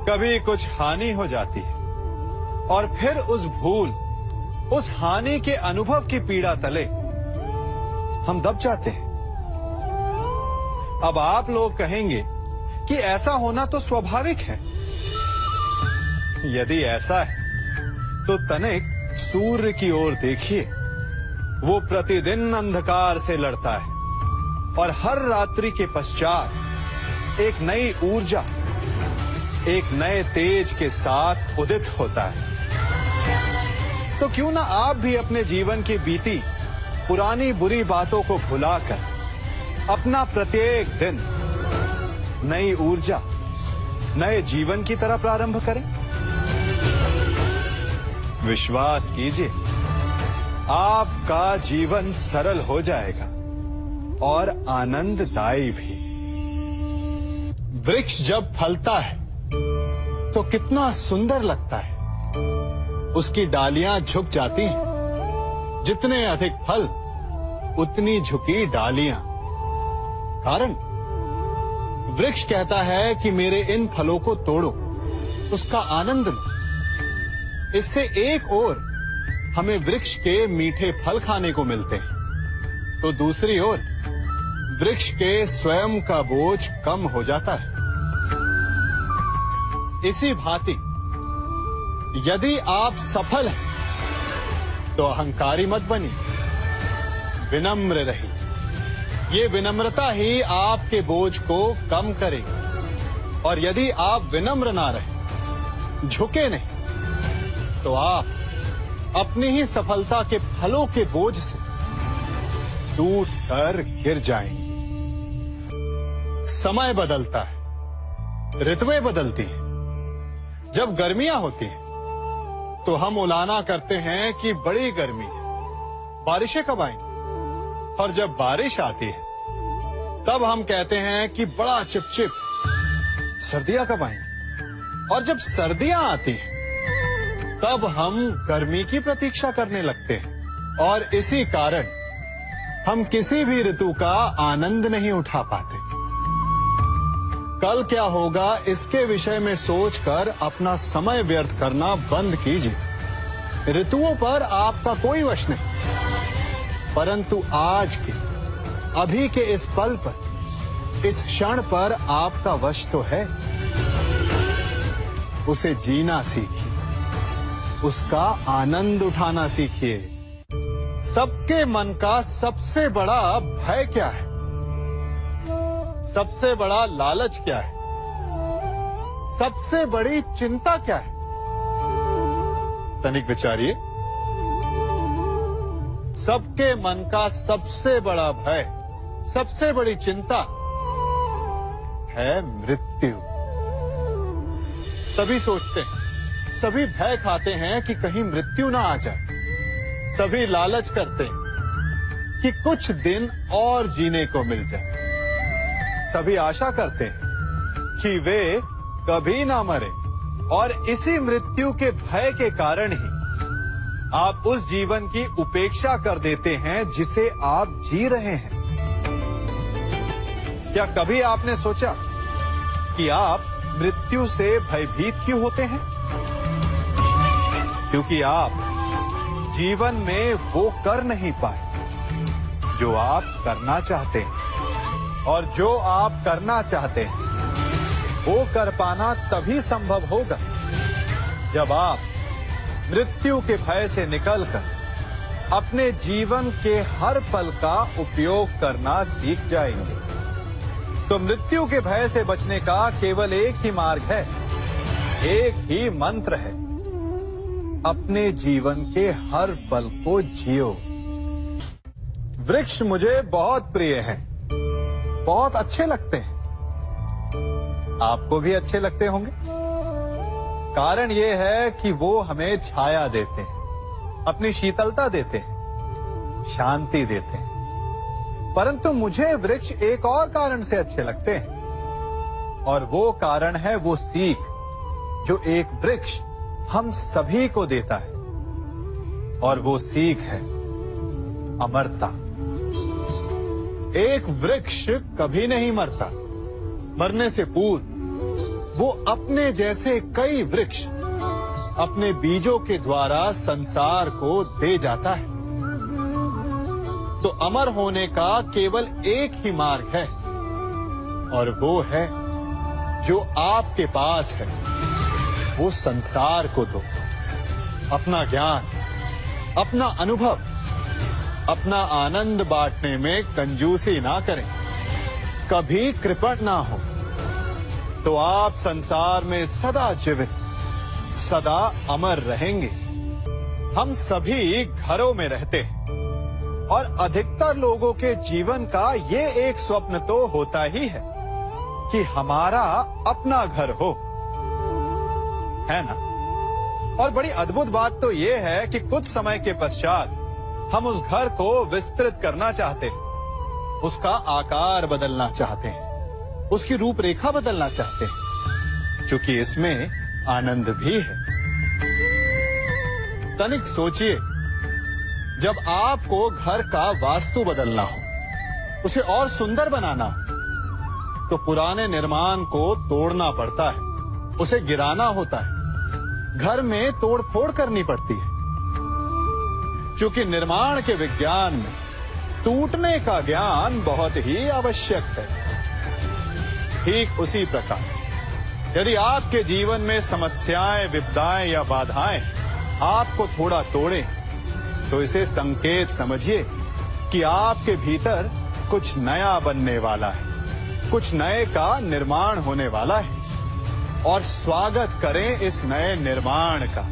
कभी कुछ हानि हो जाती है, और फिर उस भूल, उस हानि के अनुभव की पीड़ा तले हम दब जाते हैं। अब आप लोग कहेंगे कि ऐसा होना तो स्वाभाविक है। यदि ऐसा है तो तनिक सूर्य की ओर देखिए। वो प्रतिदिन अंधकार से लड़ता है और हर रात्रि के पश्चात एक नई ऊर्जा, एक नए तेज के साथ उदित होता है। तो क्यों ना आप भी अपने जीवन की बीती पुरानी बुरी बातों को भुलाकर अपना प्रत्येक दिन नई ऊर्जा, नए जीवन की तरह प्रारंभ करें। विश्वास कीजिए, आपका जीवन सरल हो जाएगा और आनंददायी भी। वृक्ष जब फलता है तो कितना सुंदर लगता है। उसकी डालियां झुक जाती हैं। जितने अधिक फल उतनी झुकी डालियां। कारण वृक्ष कहता है कि मेरे इन फलों को तोड़ो, उसका आनंद लो। इससे एक ओर हमें वृक्ष के मीठे फल खाने को मिलते हैं, तो दूसरी ओर वृक्ष के स्वयं का बोझ कम हो जाता है। इसी भांति यदि आप सफल हैं तो अहंकारी मत बनिए, विनम्र रहिए। ये विनम्रता ही आपके बोझ को कम करेगी। और यदि आप विनम्र ना रहे, झुके नहीं, तो आप अपनी ही सफलता के फलों के बोझ से टूट कर गिर जाएंगे। समय बदलता है, ऋतुएं बदलती हैं। जब गर्मियां होती हैं तो हम उलाना करते हैं कि बड़ी गर्मी है, बारिशें कब आएंगी। और जब बारिश आती है तब हम कहते हैं कि बड़ा चिपचिप, सर्दियां कब आएंगी। और जब सर्दियां आती हैं तब हम गर्मी की प्रतीक्षा करने लगते हैं। और इसी कारण हम किसी भी ऋतु का आनंद नहीं उठा पाते। कल क्या होगा इसके विषय में सोचकर अपना समय व्यर्थ करना बंद कीजिए। ऋतुओं पर आपका कोई वश नहीं, परंतु आज के, अभी के इस पल पर, इस क्षण पर आपका वश तो है। उसे जीना सीखिए, उसका आनंद उठाना सीखिए। सबके मन का सबसे बड़ा भय क्या है? सबसे बड़ा लालच क्या है? सबसे बड़ी चिंता क्या है? तनिक विचारिए। सबके मन का सबसे बड़ा भय, सबसे बड़ी चिंता है मृत्यु। सभी सोचते हैं, सभी भय खाते हैं कि कहीं मृत्यु ना आ जाए। सभी लालच करते हैं कि कुछ दिन और जीने को मिल जाए। सभी आशा करते हैं कि वे कभी ना मरे। और इसी मृत्यु के भय के कारण ही आप उस जीवन की उपेक्षा कर देते हैं जिसे आप जी रहे हैं। क्या कभी आपने सोचा कि आप मृत्यु से भयभीत क्यों होते हैं? क्योंकि आप जीवन में वो कर नहीं पाए जो आप करना चाहते हैं। और जो आप करना चाहते हैं वो कर पाना तभी संभव होगा जब आप मृत्यु के भय से निकलकर अपने जीवन के हर पल का उपयोग करना सीख जाएंगे, तो मृत्यु के भय से बचने का केवल एक ही मार्ग है, एक ही मंत्र है। अपने जीवन के हर पल को जियो। वृक्ष मुझे बहुत प्रिय हैं, बहुत अच्छे लगते हैं। आपको भी अच्छे लगते होंगे। कारण यह है कि वो हमें छाया देते हैं, अपनी शीतलता देते हैं, शांति देते हैं। परंतु मुझे वृक्ष एक और कारण से अच्छे लगते हैं, और वो कारण है वो सीख जो एक वृक्ष हम सभी को देता है, और वो सीख है अमरता। एक वृक्ष कभी नहीं मरता। मरने से पूर्व वो अपने जैसे कई वृक्ष अपने बीजों के द्वारा संसार को दे जाता है। तो अमर होने का केवल एक ही मार्ग है, और वो है जो आपके पास है, वो संसार को दो। अपना ज्ञान, अपना अनुभव, अपना आनंद बांटने में कंजूसी ना करें, कभी कृपण ना हो, तो आप संसार में सदा जीवित, सदा अमर रहेंगे। हम सभी घरों में रहते हैं, और अधिकतर लोगों के जीवन का ये एक स्वप्न तो होता ही है कि हमारा अपना घर हो, है ना? और बड़ी अद्भुत बात तो ये है कि कुछ समय के पश्चात हम उस घर को विस्तृत करना चाहते हैं, उसका आकार बदलना चाहते हैं, उसकी रूपरेखा बदलना चाहते हैं, क्योंकि इसमें आनंद भी है। तनिक सोचिए, जब आपको घर का वास्तु बदलना हो, उसे और सुंदर बनाना हो, तो पुराने निर्माण को तोड़ना पड़ता है, उसे गिराना होता है, घर में तोड़फोड़ करनी पड़ती है। क्योंकि निर्माण के विज्ञान में टूटने का ज्ञान बहुत ही आवश्यक है। ठीक उसी प्रकार यदि आपके जीवन में समस्याएं, विपदाएं या बाधाएं आपको थोड़ा तोड़े, तो इसे संकेत समझिए कि आपके भीतर कुछ नया बनने वाला है, कुछ नए का निर्माण होने वाला है। और स्वागत करें इस नए निर्माण का,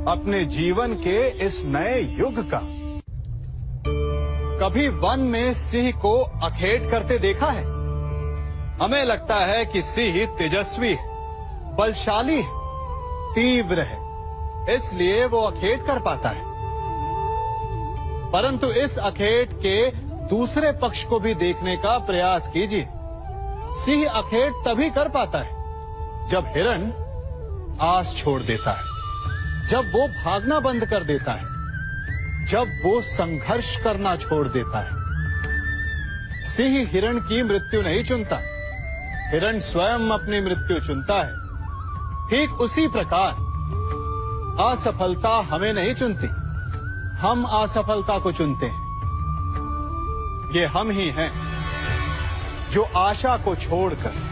अपने जीवन के इस नए युग का। कभी वन में सिंह को अखेट करते देखा है? हमें लगता है कि सिंह तेजस्वी है, बलशाली है, तीव्र है, इसलिए वो अखेट कर पाता है। परंतु इस अखेट के दूसरे पक्ष को भी देखने का प्रयास कीजिए। सिंह अखेट तभी कर पाता है जब हिरण आस छोड़ देता है, जब वो भागना बंद कर देता है, जब वो संघर्ष करना छोड़ देता है। सिंह हिरण की मृत्यु नहीं चुनता, हिरण स्वयं अपनी मृत्यु चुनता है। ठीक उसी प्रकार असफलता हमें नहीं चुनती, हम असफलता को चुनते हैं। ये हम ही हैं जो आशा को छोड़कर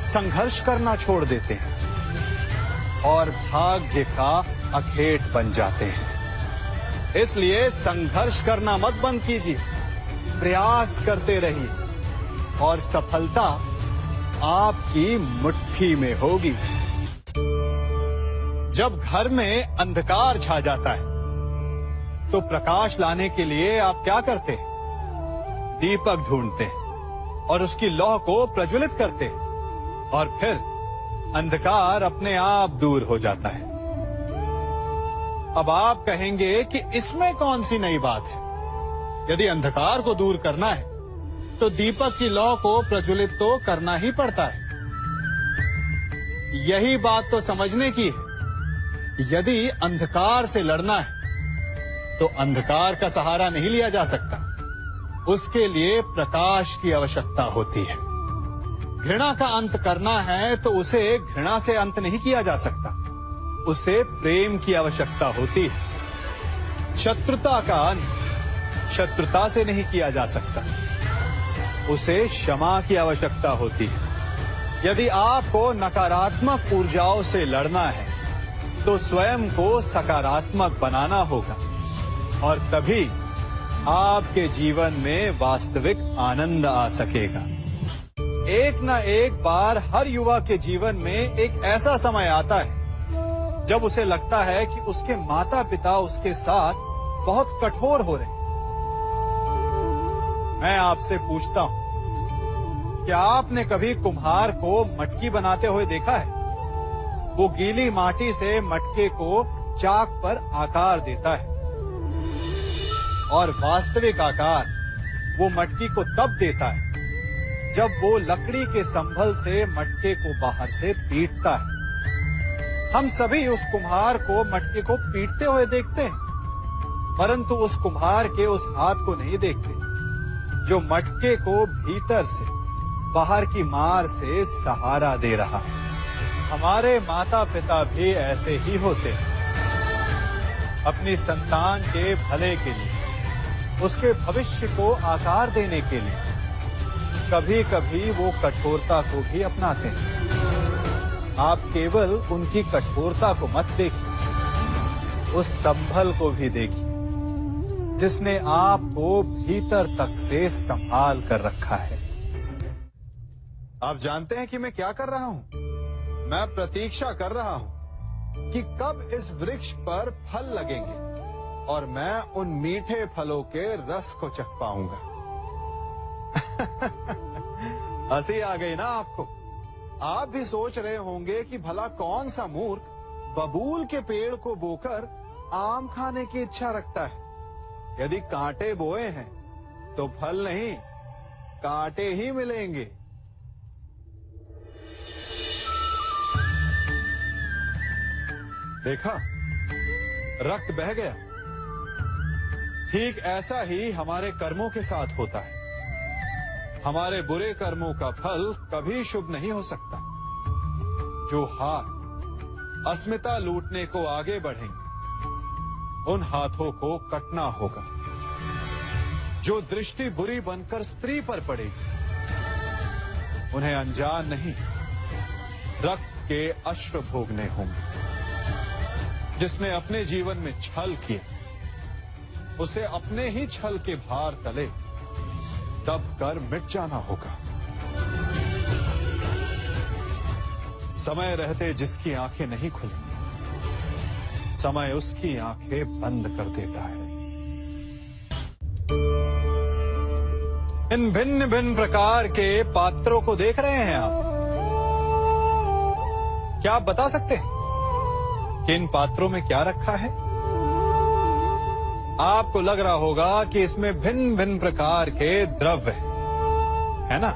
संघर्ष करना छोड़ देते हैं और भाग्य का अखेट बन जाते हैं। इसलिए संघर्ष करना मत बंद कीजिए, प्रयास करते रहिए और सफलता आपकी मुट्ठी में होगी। जब घर में अंधकार छा जाता है तो प्रकाश लाने के लिए आप क्या करते हैं? दीपक ढूंढते हैं और उसकी लौ को प्रज्वलित करते हैं, और फिर अंधकार अपने आप दूर हो जाता है। अब आप कहेंगे कि इसमें कौन सी नई बात है? यदि अंधकार को दूर करना है तो दीपक की लौ को प्रज्वलित तो करना ही पड़ता है। यही बात तो समझने की है। यदि अंधकार से लड़ना है तो अंधकार का सहारा नहीं लिया जा सकता, उसके लिए प्रकाश की आवश्यकता होती है। घृणा का अंत करना है तो उसे घृणा से अंत नहीं किया जा सकता, उसे प्रेम की आवश्यकता होती है। शत्रुता का अंत शत्रुता से नहीं किया जा सकता, उसे क्षमा की आवश्यकता होती है। यदि आपको नकारात्मक ऊर्जाओं से लड़ना है तो स्वयं को सकारात्मक बनाना होगा। और तभी आपके जीवन में वास्तविक आनंद आ सकेगा। एक न एक बार हर युवा के जीवन में एक ऐसा समय आता है जब उसे लगता है कि उसके माता पिता उसके साथ बहुत कठोर हो रहे हैं। मैं आपसे पूछता हूं, क्या आपने कभी कुम्हार को मटकी बनाते हुए देखा है? वो गीली माटी से मटके को चाक पर आकार देता है और वास्तविक आकार वो मटकी को तब देता है जब वो लकड़ी के संभल से मटके को बाहर से पीटता है। हम सभी उस कुम्हार को मटके को पीटते हुए देखते हैं, परंतु उस कुम्हार के उस हाथ को नहीं देखते जो मटके को भीतर से बाहर की मार से सहारा दे रहा है। हमारे माता पिता भी ऐसे ही होते हैं। अपनी संतान के भले के लिए, उसके भविष्य को आकार देने के लिए कभी कभी वो कठोरता को भी अपनाते हैं। आप केवल उनकी कठोरता को मत देखिए, उस संभल को भी देखिए जिसने आपको भीतर तक से संभाल कर रखा है। आप जानते हैं कि मैं क्या कर रहा हूं? मैं प्रतीक्षा कर रहा हूं कि कब इस वृक्ष पर फल लगेंगे और मैं उन मीठे फलों के रस को चख पाऊंगा। हंसी आ गई ना आपको? आप भी सोच रहे होंगे कि भला कौन सा मूर्ख बबूल के पेड़ को बोकर आम खाने की इच्छा रखता है। यदि कांटे बोए हैं तो फल नहीं, कांटे ही मिलेंगे। देखा, रक्त बह गया। ठीक ऐसा ही हमारे कर्मों के साथ होता है। हमारे बुरे कर्मों का फल कभी शुभ नहीं हो सकता। जो हाथ अस्मिता लूटने को आगे बढ़ेंगे, उन हाथों को कटना होगा। जो दृष्टि बुरी बनकर स्त्री पर पड़ेगी, उन्हें अनजान नहीं रक्त के अश्रु भोगने होंगे। जिसने अपने जीवन में छल किया, उसे अपने ही छल के भार तले दब कर मिट जाना होगा। समय रहते जिसकी आंखें नहीं खुली, समय उसकी आंखें बंद कर देता है। इन भिन्न भिन्न प्रकार के पात्रों को देख रहे हैं आप? क्या आप बता सकते हैं कि इन पात्रों में क्या रखा है? आपको लग रहा होगा कि इसमें भिन्न भिन्न प्रकार के द्रव्य है ना?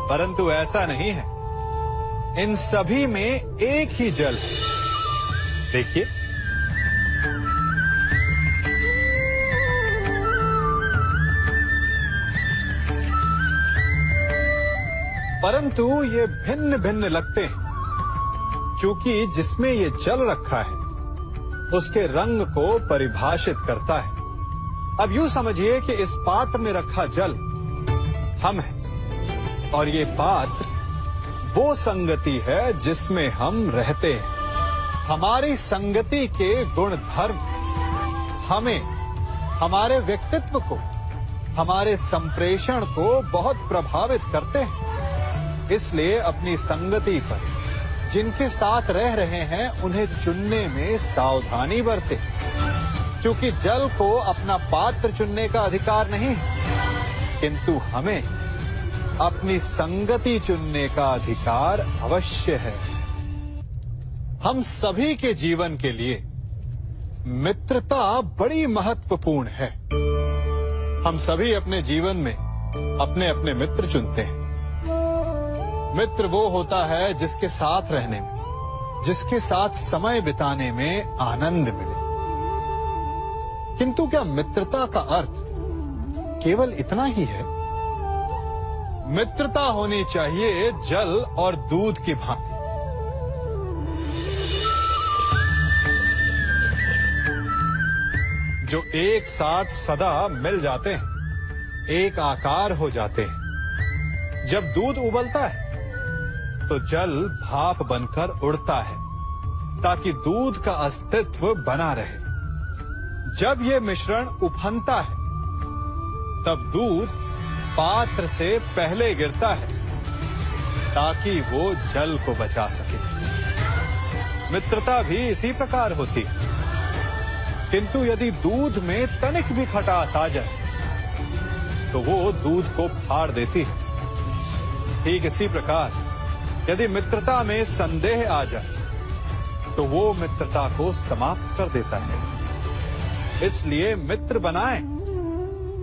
परंतु ऐसा नहीं है। इन सभी में एक ही जल है। देखिए, परंतु ये भिन्न भिन्न लगते हैं क्योंकि जिसमें ये जल रखा है उसके रंग को परिभाषित करता है। अब यूं समझिए कि इस पात्र में रखा जल हम हैं और ये पात्र वो संगति है जिसमें हम रहते हैं। हमारी संगति के गुण धर्म हमें, हमारे व्यक्तित्व को, हमारे संप्रेषण को बहुत प्रभावित करते हैं। इसलिए अपनी संगति पर जिनके साथ रह रहे हैं उन्हें चुनने में सावधानी बरतें, क्योंकि जल को अपना पात्र चुनने का अधिकार नहीं है, किंतु हमें अपनी संगति चुनने का अधिकार अवश्य है। हम सभी के जीवन के लिए मित्रता बड़ी महत्वपूर्ण है। हम सभी अपने जीवन में अपने अपने मित्र चुनते हैं। मित्र वो होता है जिसके साथ रहने में, जिसके साथ समय बिताने में आनंद मिले। किंतु क्या मित्रता का अर्थ केवल इतना ही है? मित्रता होनी चाहिए जल और दूध की भांति। जो एक साथ सदा मिल जाते हैं, एक आकार हो जाते हैं। जब दूध उबलता है तो जल भाप बनकर उड़ता है ताकि दूध का अस्तित्व बना रहे। जब ये मिश्रण उफनता है तब दूध पात्र से पहले गिरता है ताकि वो जल को बचा सके। मित्रता भी इसी प्रकार होती है, किंतु यदि दूध में तनिक भी खटास आ जाए तो वो दूध को फाड़ देती है। ठीक इसी प्रकार यदि मित्रता में संदेह आ जाए तो वो मित्रता को समाप्त कर देता है। इसलिए मित्र बनाएं,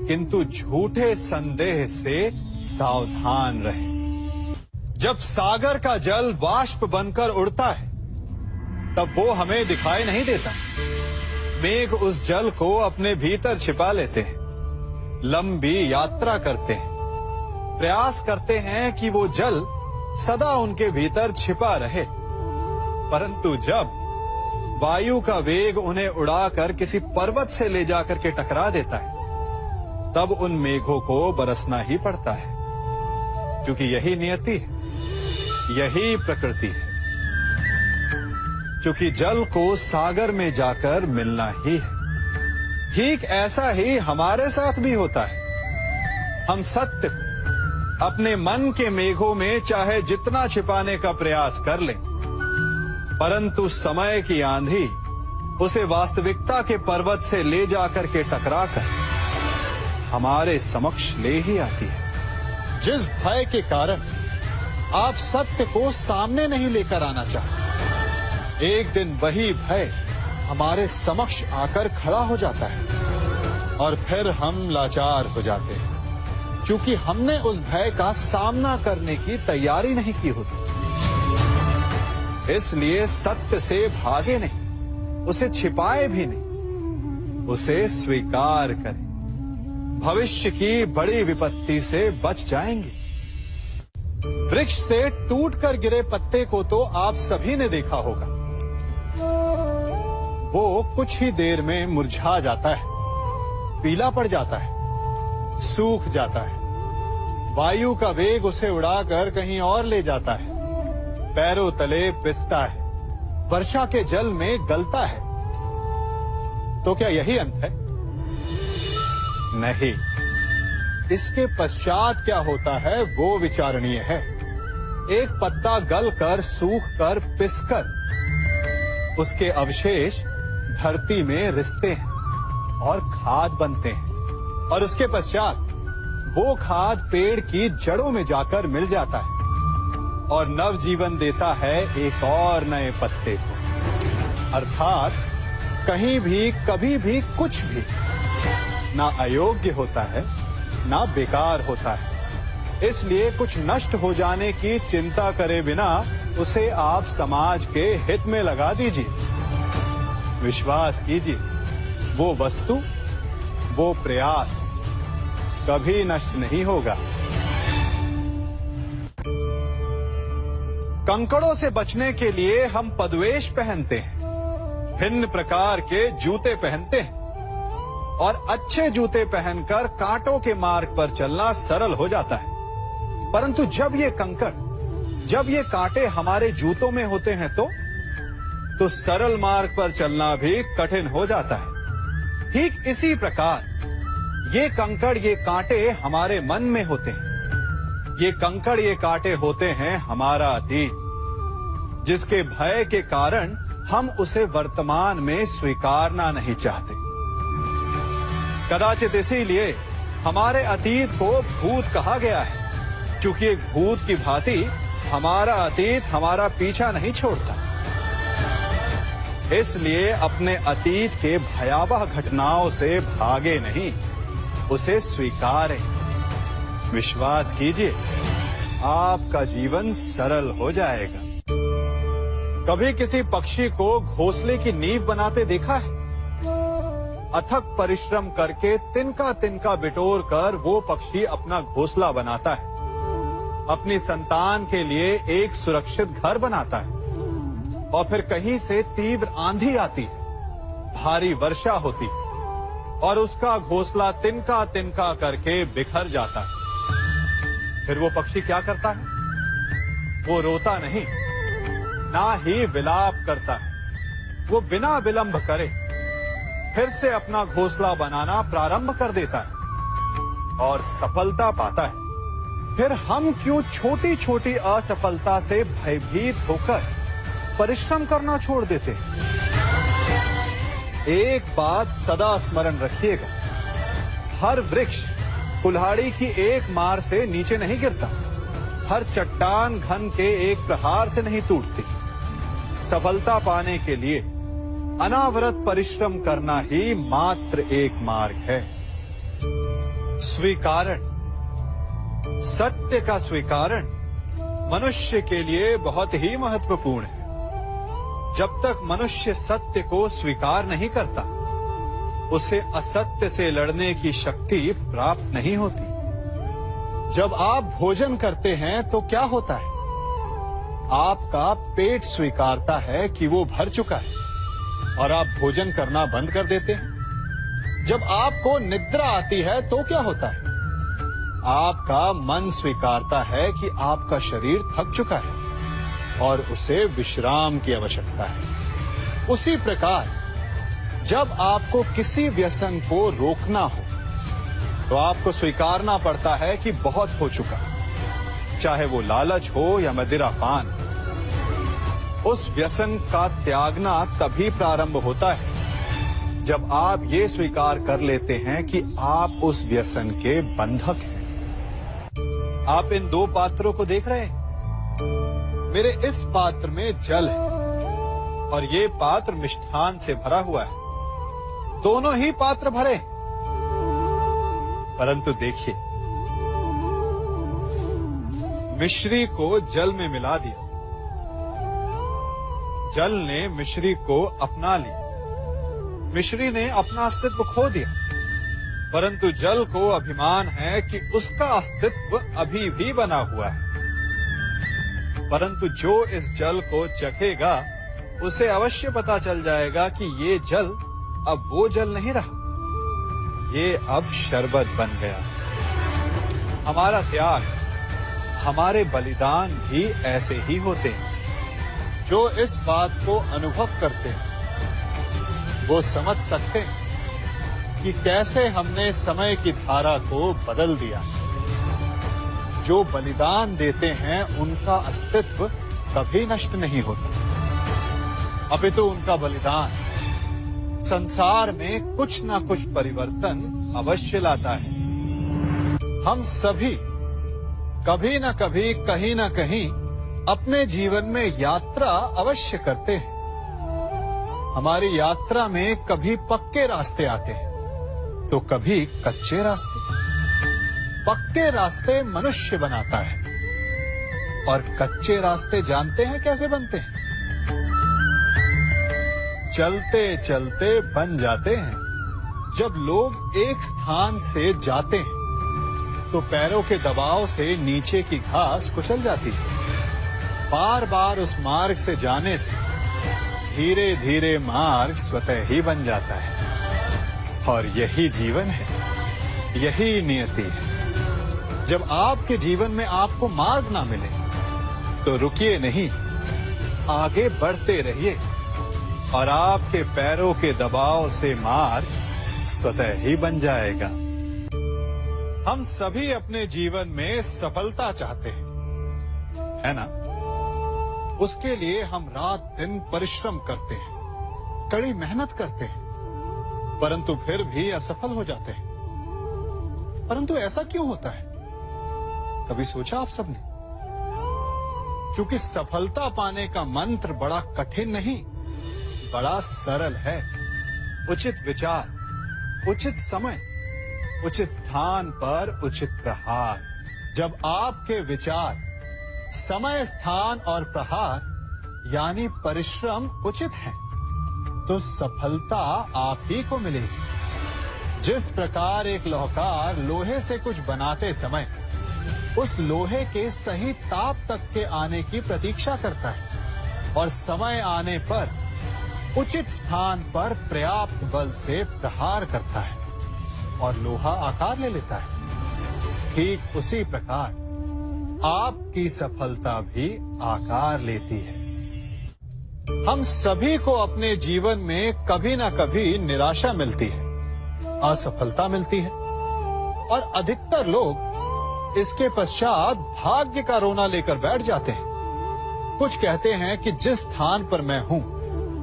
किंतु झूठे संदेह से सावधान रहें। जब सागर का जल वाष्प बनकर उड़ता है तब वो हमें दिखाई नहीं देता। मेघ उस जल को अपने भीतर छिपा लेते हैं, लंबी यात्रा करते हैं, प्रयास करते हैं कि वो जल सदा उनके भीतर छिपा रहे। परंतु जब वायु का वेग उन्हें उड़ाकर किसी पर्वत से ले जाकर के टकरा देता है तब उन मेघों को बरसना ही पड़ता है, क्योंकि यही नियति है, यही प्रकृति है। क्योंकि जल को सागर में जाकर मिलना ही है। ठीक ऐसा ही हमारे साथ भी होता है। हम सत्य को अपने मन के मेघों में चाहे जितना छिपाने का प्रयास कर लें, परंतु समय की आंधी उसे वास्तविकता के पर्वत से ले जाकर के टकराकर हमारे समक्ष ले ही आती है। जिस भय के कारण आप सत्य को सामने नहीं लेकर आना चाहते, एक दिन वही भय हमारे समक्ष आकर खड़ा हो जाता है और फिर हम लाचार हो जाते हैं, क्योंकि हमने उस भय का सामना करने की तैयारी नहीं की होती। इसलिए सत्य से भागे नहीं, उसे छिपाए भी नहीं, उसे स्वीकार करें। भविष्य की बड़ी विपत्ति से बच जाएंगे। वृक्ष से टूटकर गिरे पत्ते को तो आप सभी ने देखा होगा। वो कुछ ही देर में मुरझा जाता है, पीला पड़ जाता है, सूख जाता है। वायु का वेग उसे उड़ाकर कहीं और ले जाता है, पैरों तले पिसता है, वर्षा के जल में गलता है। तो क्या यही अंत है? नहीं। इसके पश्चात क्या होता है वो विचारणीय है। एक पत्ता गलकर, सूखकर, पिसकर उसके अवशेष धरती में रिसते हैं और खाद बनते हैं, और उसके पश्चात वो खाद पेड़ की जड़ों में जाकर मिल जाता है और नवजीवन देता है एक और नए पत्ते को। अर्थात कहीं भी, कभी भी, कुछ भी ना अयोग्य होता है, ना बेकार होता है। इसलिए कुछ नष्ट हो जाने की चिंता करे बिना उसे आप समाज के हित में लगा दीजिए। विश्वास कीजिए, वो वस्तु, वो प्रयास कभी नष्ट नहीं होगा। कंकड़ों से बचने के लिए हम पदवेश पहनते हैं, भिन्न प्रकार के जूते पहनते हैं, और अच्छे जूते पहनकर कांटों के मार्ग पर चलना सरल हो जाता है। परंतु जब ये कंकड़, जब ये कांटे हमारे जूतों में होते हैं तो सरल मार्ग पर चलना भी कठिन हो जाता है। ठीक इसी प्रकार ये कंकड़, ये कांटे हमारे मन में होते हैं। ये कंकड़, ये कांटे होते हैं हमारा अतीत, जिसके भय के कारण हम उसे वर्तमान में स्वीकारना नहीं चाहते। कदाचित इसीलिए हमारे अतीत को भूत कहा गया है, क्योंकि एक भूत की भांति हमारा अतीत हमारा पीछा नहीं छोड़ता। इसलिए अपने अतीत के भयावह घटनाओं से भागे नहीं, उसे स्वीकारें। विश्वास कीजिए, आपका जीवन सरल हो जाएगा। कभी किसी पक्षी को घोंसले की नींव बनाते देखा है? अथक परिश्रम करके तिनका तिनका बिटोर कर वो पक्षी अपना घोंसला बनाता है, अपनी संतान के लिए एक सुरक्षित घर बनाता है। और फिर कहीं से तीव्र आंधी आती है, भारी वर्षा होती है और उसका घोंसला तिनका तिनका करके बिखर जाता है। फिर वो पक्षी क्या करता है? वो रोता नहीं, ना ही विलाप करता है। वो बिना विलंब करे फिर से अपना घोंसला बनाना प्रारंभ कर देता है और सफलता पाता है, फिर हम क्यों छोटी छोटी असफलता से भयभीत होकर परिश्रम करना छोड़ देते हैं? एक बात सदा स्मरण रखिएगा, हर वृक्ष कुल्हाड़ी की एक मार से नीचे नहीं गिरता, हर चट्टान घन के एक प्रहार से नहीं टूटती। सफलता पाने के लिए अनावरत परिश्रम करना ही मात्र एक मार्ग है। स्वीकारण, सत्य का स्वीकारण मनुष्य के लिए बहुत ही महत्वपूर्ण है। जब तक मनुष्य सत्य को स्वीकार नहीं करता, उसे असत्य से लड़ने की शक्ति प्राप्त नहीं होती। जब आप भोजन करते हैं तो क्या होता है? आपका पेट स्वीकारता है कि वो भर चुका है और आप भोजन करना बंद कर देते हैं। जब आपको निद्रा आती है तो क्या होता है? आपका मन स्वीकारता है कि आपका शरीर थक चुका है और उसे विश्राम की आवश्यकता है। उसी प्रकार जब आपको किसी व्यसन को रोकना हो तो आपको स्वीकारना पड़ता है कि बहुत हो चुका, चाहे वो लालच हो या मदिरापान। उस व्यसन का त्यागना तभी प्रारंभ होता है जब आप ये स्वीकार कर लेते हैं कि आप उस व्यसन के बंधक हैं। आप इन दो पात्रों को देख रहे हैं। मेरे इस पात्र में जल है और ये पात्र मिष्ठान से भरा हुआ है। दोनों ही पात्र भरे, परंतु देखिए, मिश्री को जल में मिला दिया, जल ने मिश्री को अपना लिया, मिश्री ने अपना अस्तित्व खो दिया, परंतु जल को अभिमान है कि उसका अस्तित्व अभी भी बना हुआ है। परंतु जो इस जल को चखेगा उसे अवश्य पता चल जाएगा कि ये जल अब वो जल नहीं रहा, ये अब शरबत बन गया। हमारा त्याग, हमारे बलिदान भी ऐसे ही होते हैं। जो इस बात को अनुभव करते हैं वो समझ सकते हैं कि कैसे हमने समय की धारा को बदल दिया। जो बलिदान देते हैं उनका अस्तित्व कभी नष्ट नहीं होता, अपितु उनका बलिदान संसार में कुछ ना कुछ परिवर्तन अवश्य लाता है। हम सभी कभी ना कभी, कहीं ना कहीं अपने जीवन में यात्रा अवश्य करते हैं। हमारी यात्रा में कभी पक्के रास्ते आते हैं तो कभी कच्चे रास्ते। पक्के रास्ते मनुष्य बनाता है और कच्चे रास्ते जानते हैं कैसे बनते हैं? चलते चलते बन जाते हैं। जब लोग एक स्थान से जाते हैं तो पैरों के दबाव से नीचे की घास कुचल जाती है। बार बार उस मार्ग से जाने से धीरे धीरे मार्ग स्वतः ही बन जाता है। और यही जीवन है, यही नियति है। जब आपके जीवन में आपको मार्ग ना मिले तो रुकिए नहीं, आगे बढ़ते रहिए और आपके पैरों के दबाव से मार्ग स्वतः ही बन जाएगा। हम सभी अपने जीवन में सफलता चाहते हैं, है ना? उसके लिए हम रात दिन परिश्रम करते हैं, कड़ी मेहनत करते हैं, परंतु फिर भी असफल हो जाते हैं। परंतु ऐसा क्यों होता है? कभी सोचा आप सबने? क्योंकि सफलता पाने का मंत्र बड़ा कठिन नहीं, बड़ा सरल है। उचित विचार, उचित समय, उचित स्थान पर उचित प्रहार। जब आपके विचार, समय, स्थान और प्रहार यानी परिश्रम उचित है तो सफलता आप ही को मिलेगी। जिस प्रकार एक लोहार लोहे से कुछ बनाते समय उस लोहे के सही ताप तक के आने की प्रतीक्षा करता है और समय आने पर उचित स्थान पर पर्याप्त बल से प्रहार करता है और लोहा आकार ले लेता है, ठीक उसी प्रकार आपकी सफलता भी आकार लेती है। हम सभी को अपने जीवन में कभी ना कभी निराशा मिलती है, असफलता मिलती है और अधिकतर लोग इसके पश्चात भाग्य का रोना लेकर बैठ जाते हैं। कुछ कहते हैं कि जिस स्थान पर मैं हूं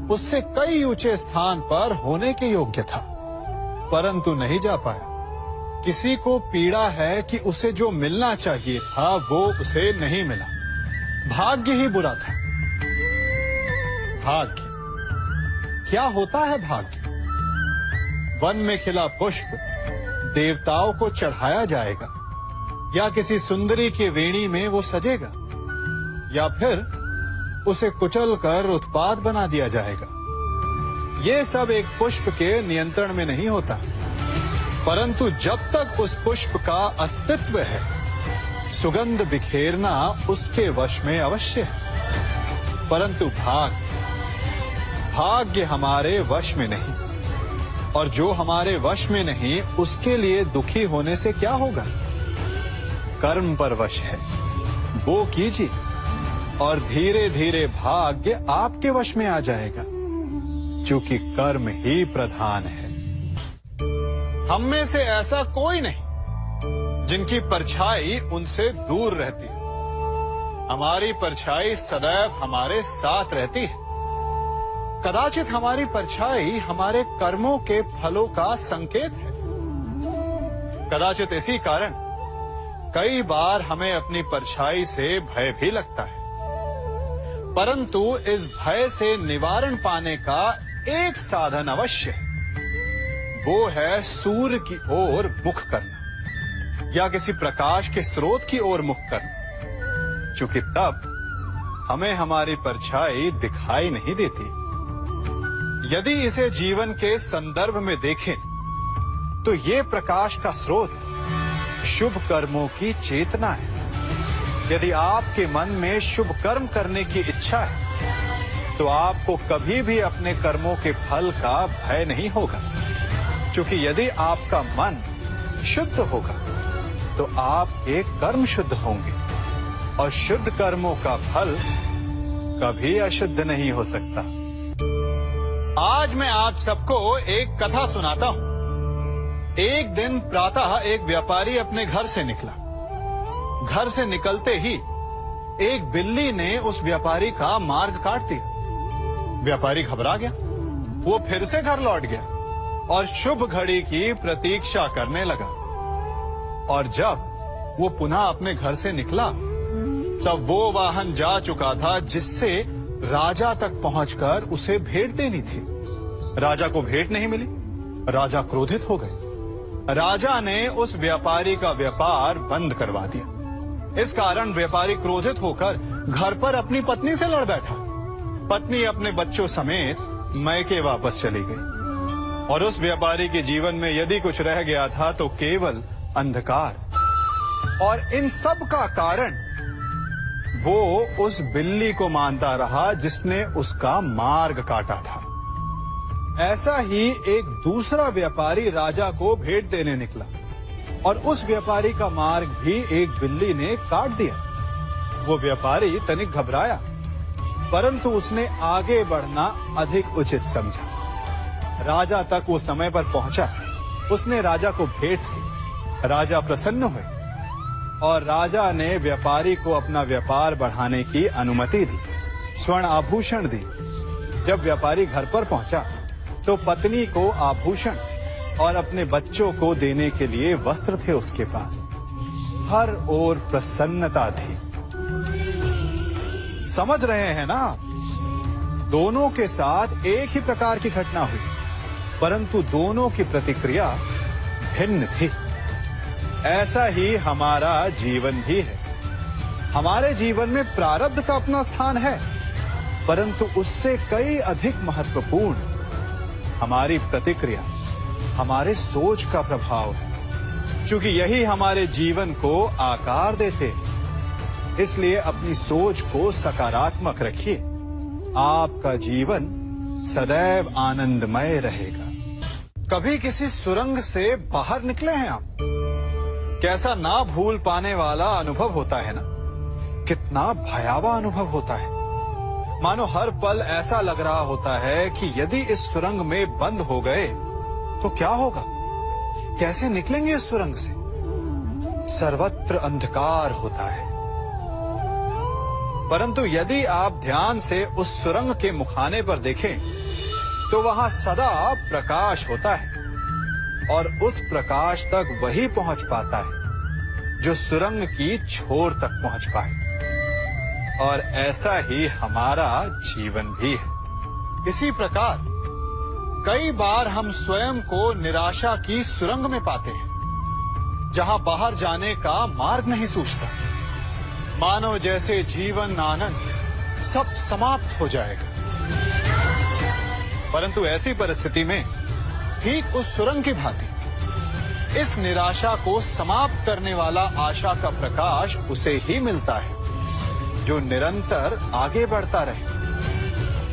उससे कई ऊंचे स्थान पर होने के योग्य था, परंतु नहीं जा पाया। किसी को पीड़ा है कि उसे जो मिलना चाहिए था वो उसे नहीं मिला। भाग्य ही बुरा था। भाग्य क्या होता है? भाग्य वन में खिला पुष्प देवताओं को चढ़ाया जाएगा, या किसी सुंदरी की वेणी में वो सजेगा, या फिर उसे कुचल कर उत्पाद बना दिया जाएगा। ये सब एक पुष्प के नियंत्रण में नहीं होता, परंतु जब तक उस पुष्प का अस्तित्व है, सुगंध बिखेरना उसके वश में अवश्य है। परंतु भाग्य हमारे वश में नहीं, और जो हमारे वश में नहीं उसके लिए दुखी होने से क्या होगा? कर्म पर वश है, वो कीजिए और धीरे धीरे भाग्य आपके वश में आ जाएगा, क्योंकि कर्म ही प्रधान है। हम में से ऐसा कोई नहीं जिनकी परछाई उनसे दूर रहती है। हमारी परछाई सदैव हमारे साथ रहती है। कदाचित हमारी परछाई हमारे कर्मों के फलों का संकेत है। कदाचित इसी कारण कई बार हमें अपनी परछाई से भय भी लगता है, परंतु इस भय से निवारण पाने का एक साधन अवश्य है। वो है सूर्य की ओर मुख करना, या किसी प्रकाश के स्रोत की ओर मुख करना, क्योंकि तब हमें हमारी परछाई दिखाई नहीं देती। यदि इसे जीवन के संदर्भ में देखें तो ये प्रकाश का स्रोत शुभ कर्मों की चेतना है। यदि आपके मन में शुभ कर्म करने की इच्छा है तो आपको कभी भी अपने कर्मों के फल का भय नहीं होगा, क्योंकि यदि आपका मन शुद्ध होगा तो आपके कर्म शुद्ध होंगे, और शुद्ध कर्मों का फल कभी अशुद्ध नहीं हो सकता। आज मैं आप सबको एक कथा सुनाता हूं। एक दिन प्रातः एक व्यापारी अपने घर से निकला। घर से निकलते ही एक बिल्ली ने उस व्यापारी का मार्ग काट दिया। व्यापारी घबरा गया। वो फिर से घर लौट गया और शुभ घड़ी की प्रतीक्षा करने लगा। और जब वो पुनः अपने घर से निकला तब वो वाहन जा चुका था जिससे राजा तक पहुंचकर उसे भेंट देनी थी। राजा को भेंट नहीं मिली। राजा क्रोधित हो गए। राजा ने उस व्यापारी का व्यापार बंद करवा दिया। इस कारण व्यापारी क्रोधित होकर घर पर अपनी पत्नी से लड़ बैठा। पत्नी अपने बच्चों समेत मैके वापस चली गई, और उस व्यापारी के जीवन में यदि कुछ रह गया था तो केवल अंधकार। और इन सब का कारण वो उस बिल्ली को मानता रहा जिसने उसका मार्ग काटा था। ऐसा ही एक दूसरा व्यापारी राजा को भेंट देने निकला, और उस व्यापारी का मार्ग भी एक बिल्ली ने काट दिया। वो व्यापारी तनिक घबराया, परंतु उसने आगे बढ़ना अधिक उचित समझा। राजा तक वो समय पर पहुंचा। उसने राजा को भेंट की। राजा प्रसन्न हुए और राजा ने व्यापारी को अपना व्यापार बढ़ाने की अनुमति दी, स्वर्ण आभूषण दी। जब व्यापारी घर पर पहुंचा तो पत्नी को आभूषण और अपने बच्चों को देने के लिए वस्त्र थे उसके पास। हर ओर प्रसन्नता थी। समझ रहे हैं ना? दोनों के साथ एक ही प्रकार की घटना हुई, परंतु दोनों की प्रतिक्रिया भिन्न थी। ऐसा ही हमारा जीवन भी है। हमारे जीवन में प्रारब्ध का अपना स्थान है, परंतु उससे कई अधिक महत्वपूर्ण हमारी प्रतिक्रिया, हमारे सोच का प्रभाव है, क्योंकि यही हमारे जीवन को आकार देते हैं। इसलिए अपनी सोच को सकारात्मक रखिए। आपका जीवन सदैव आनंदमय रहेगा। कभी किसी सुरंग से बाहर निकले हैं आप? कैसा ना भूल पाने वाला अनुभव होता है ना? कितना भयावह अनुभव होता है। मानो हर पल ऐसा लग रहा होता है कि यदि इस सुरंग में बंद हो गए तो क्या होगा, कैसे निकलेंगे इस सुरंग से। सर्वत्र अंधकार होता है। परंतु यदि आप ध्यान से उस सुरंग के मुखाने पर देखें तो वहां सदा प्रकाश होता है, और उस प्रकाश तक वही पहुंच पाता है जो सुरंग की छोर तक पहुंच पाए। और ऐसा ही हमारा जीवन भी है। इसी प्रकार कई बार हम स्वयं को निराशा की सुरंग में पाते हैं, जहां बाहर जाने का मार्ग नहीं सूझता। मानो जैसे जीवन आनंद सब समाप्त हो जाएगा। परंतु ऐसी परिस्थिति में ठीक उस सुरंग की भांति इस निराशा को समाप्त करने वाला आशा का प्रकाश उसे ही मिलता है जो निरंतर आगे बढ़ता रहे।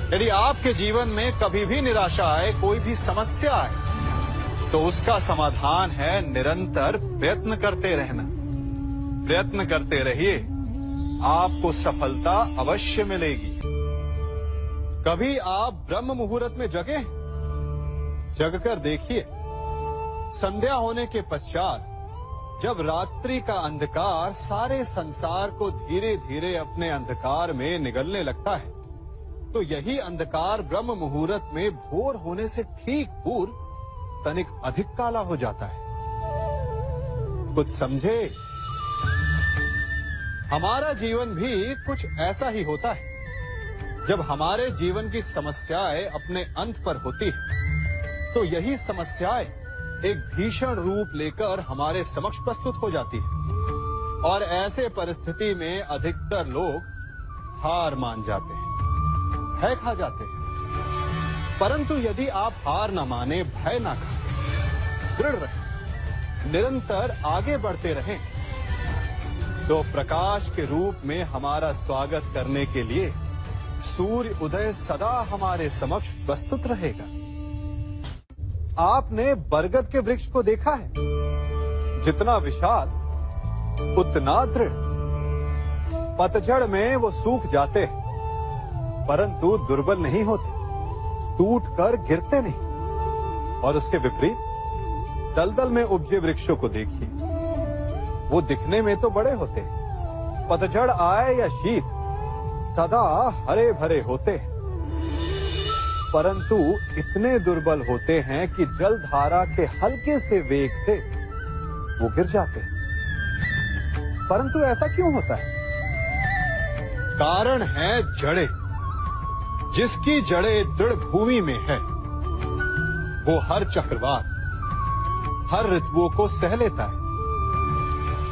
यदि आपके जीवन में कभी भी निराशा आए, कोई भी समस्या आए, तो उसका समाधान है निरंतर प्रयत्न करते रहना। प्रयत्न करते रहिए, आपको सफलता अवश्य मिलेगी। कभी आप ब्रह्म मुहूर्त में जगे, जगकर देखिए, संध्या होने के पश्चात जब रात्रि का अंधकार सारे संसार को धीरे धीरे अपने अंधकार में निगलने लगता है, तो यही अंधकार ब्रह्म मुहूर्त में भोर होने से ठीक पूर्व तनिक अधिक काला हो जाता है। कुछ समझे? हमारा जीवन भी कुछ ऐसा ही होता है। जब हमारे जीवन की समस्याएं अपने अंत पर होती है, तो यही समस्याएं एक भीषण रूप लेकर हमारे समक्ष प्रस्तुत हो जाती है, और ऐसे परिस्थिति में अधिकतर लोग हार मान जाते हैं, भय खा जाते हैं। परंतु यदि आप हार न माने, भय न खाएं, दृढ़ रहें, निरंतर आगे बढ़ते रहें, तो प्रकाश के रूप में हमारा स्वागत करने के लिए सूर्य उदय सदा हमारे समक्ष प्रस्तुत रहेगा। आपने बरगद के वृक्ष को देखा है, जितना विशाल उतना दृढ़। पतझड़ में वो सूख जाते हैं, परंतु दुर्बल नहीं होते, टूटकर गिरते नहीं। और उसके विपरीत दलदल में उपजे वृक्षों को देखिए, वो दिखने में तो बड़े होते हैं, पतझड़ आए या शीत सदा हरे भरे होते हैं, परंतु इतने दुर्बल होते हैं कि जलधारा के हल्के से वेग से वो गिर जाते हैं। परंतु ऐसा क्यों होता है? कारण है जड़ें। जिसकी जड़ें दृढ़ भूमि में है, वो हर चक्रवात, हर ऋतुओं को सह लेता है,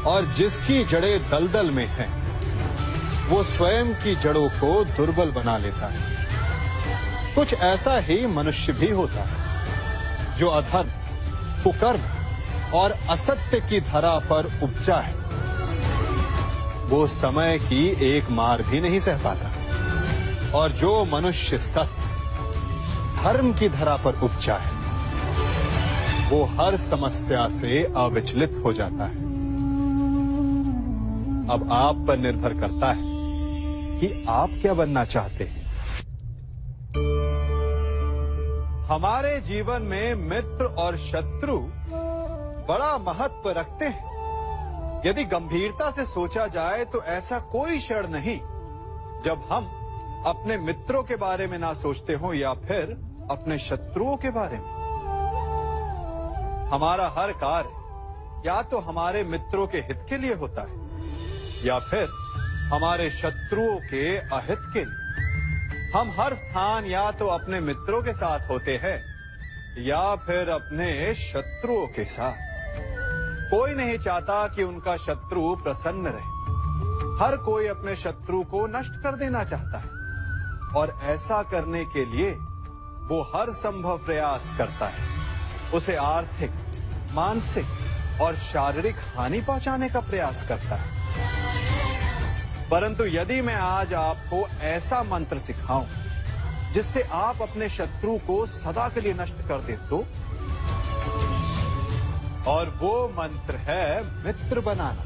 और जिसकी जड़ें दलदल में है, वो स्वयं की जड़ों को दुर्बल बना लेता है। कुछ ऐसा ही मनुष्य भी होता है, जो अधर्म, कुकर्म और असत्य की धरा पर उपजा है। वो समय की एक मार भी नहीं सह पाता, और जो मनुष्य सत्य, धर्म की धरा पर उपजा है, वो हर समस्या से अविचलित हो जाता है। अब आप पर निर्भर करता है कि आप क्या बनना चाहते हैं। हमारे जीवन में मित्र और शत्रु बड़ा महत्व रखते हैं। यदि गंभीरता से सोचा जाए तो ऐसा कोई क्षण नहीं जब हम अपने मित्रों के बारे में ना सोचते हो या फिर अपने शत्रुओं के बारे में। हमारा हर कार्य या तो हमारे मित्रों के हित के लिए होता है या फिर हमारे शत्रुओं के अहित के लिए। हम हर स्थान या तो अपने मित्रों के साथ होते हैं या फिर अपने शत्रुओं के साथ। कोई नहीं चाहता कि उनका शत्रु प्रसन्न रहे। हर कोई अपने शत्रु को नष्ट कर देना चाहता है, और ऐसा करने के लिए वो हर संभव प्रयास करता है। उसे आर्थिक, मानसिक और शारीरिक हानि पहुंचाने का प्रयास करता है। परंतु यदि मैं आज आपको ऐसा मंत्र सिखाऊं जिससे आप अपने शत्रु को सदा के लिए नष्ट कर दे तो, और वो मंत्र है मित्र बनाना।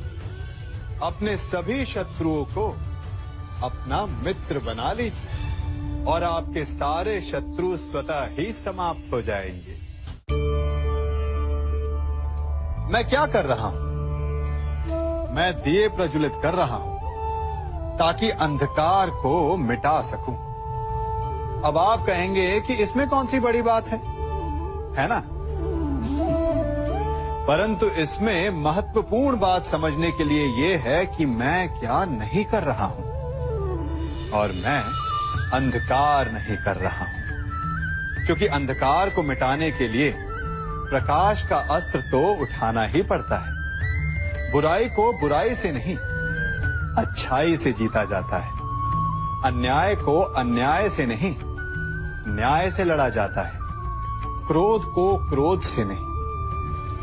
अपने सभी शत्रुओं को अपना मित्र बना लीजिए। और आपके सारे शत्रु स्वतः ही समाप्त हो जाएंगे। मैं क्या कर रहा हूं? मैं दिए प्रज्वलित कर रहा हूं ताकि अंधकार को मिटा सकूं। अब आप कहेंगे कि इसमें कौन सी बड़ी बात है ना? परंतु इसमें महत्वपूर्ण बात समझने के लिए यह है कि मैं क्या नहीं कर रहा हूं, और मैं अंधकार नहीं कर रहा हूं, क्योंकि अंधकार को मिटाने के लिए प्रकाश का अस्त्र तो उठाना ही पड़ता है। बुराई को बुराई से नहीं, अच्छाई से जीता जाता है। अन्याय को अन्याय से नहीं, न्याय से लड़ा जाता है। क्रोध को क्रोध से नहीं,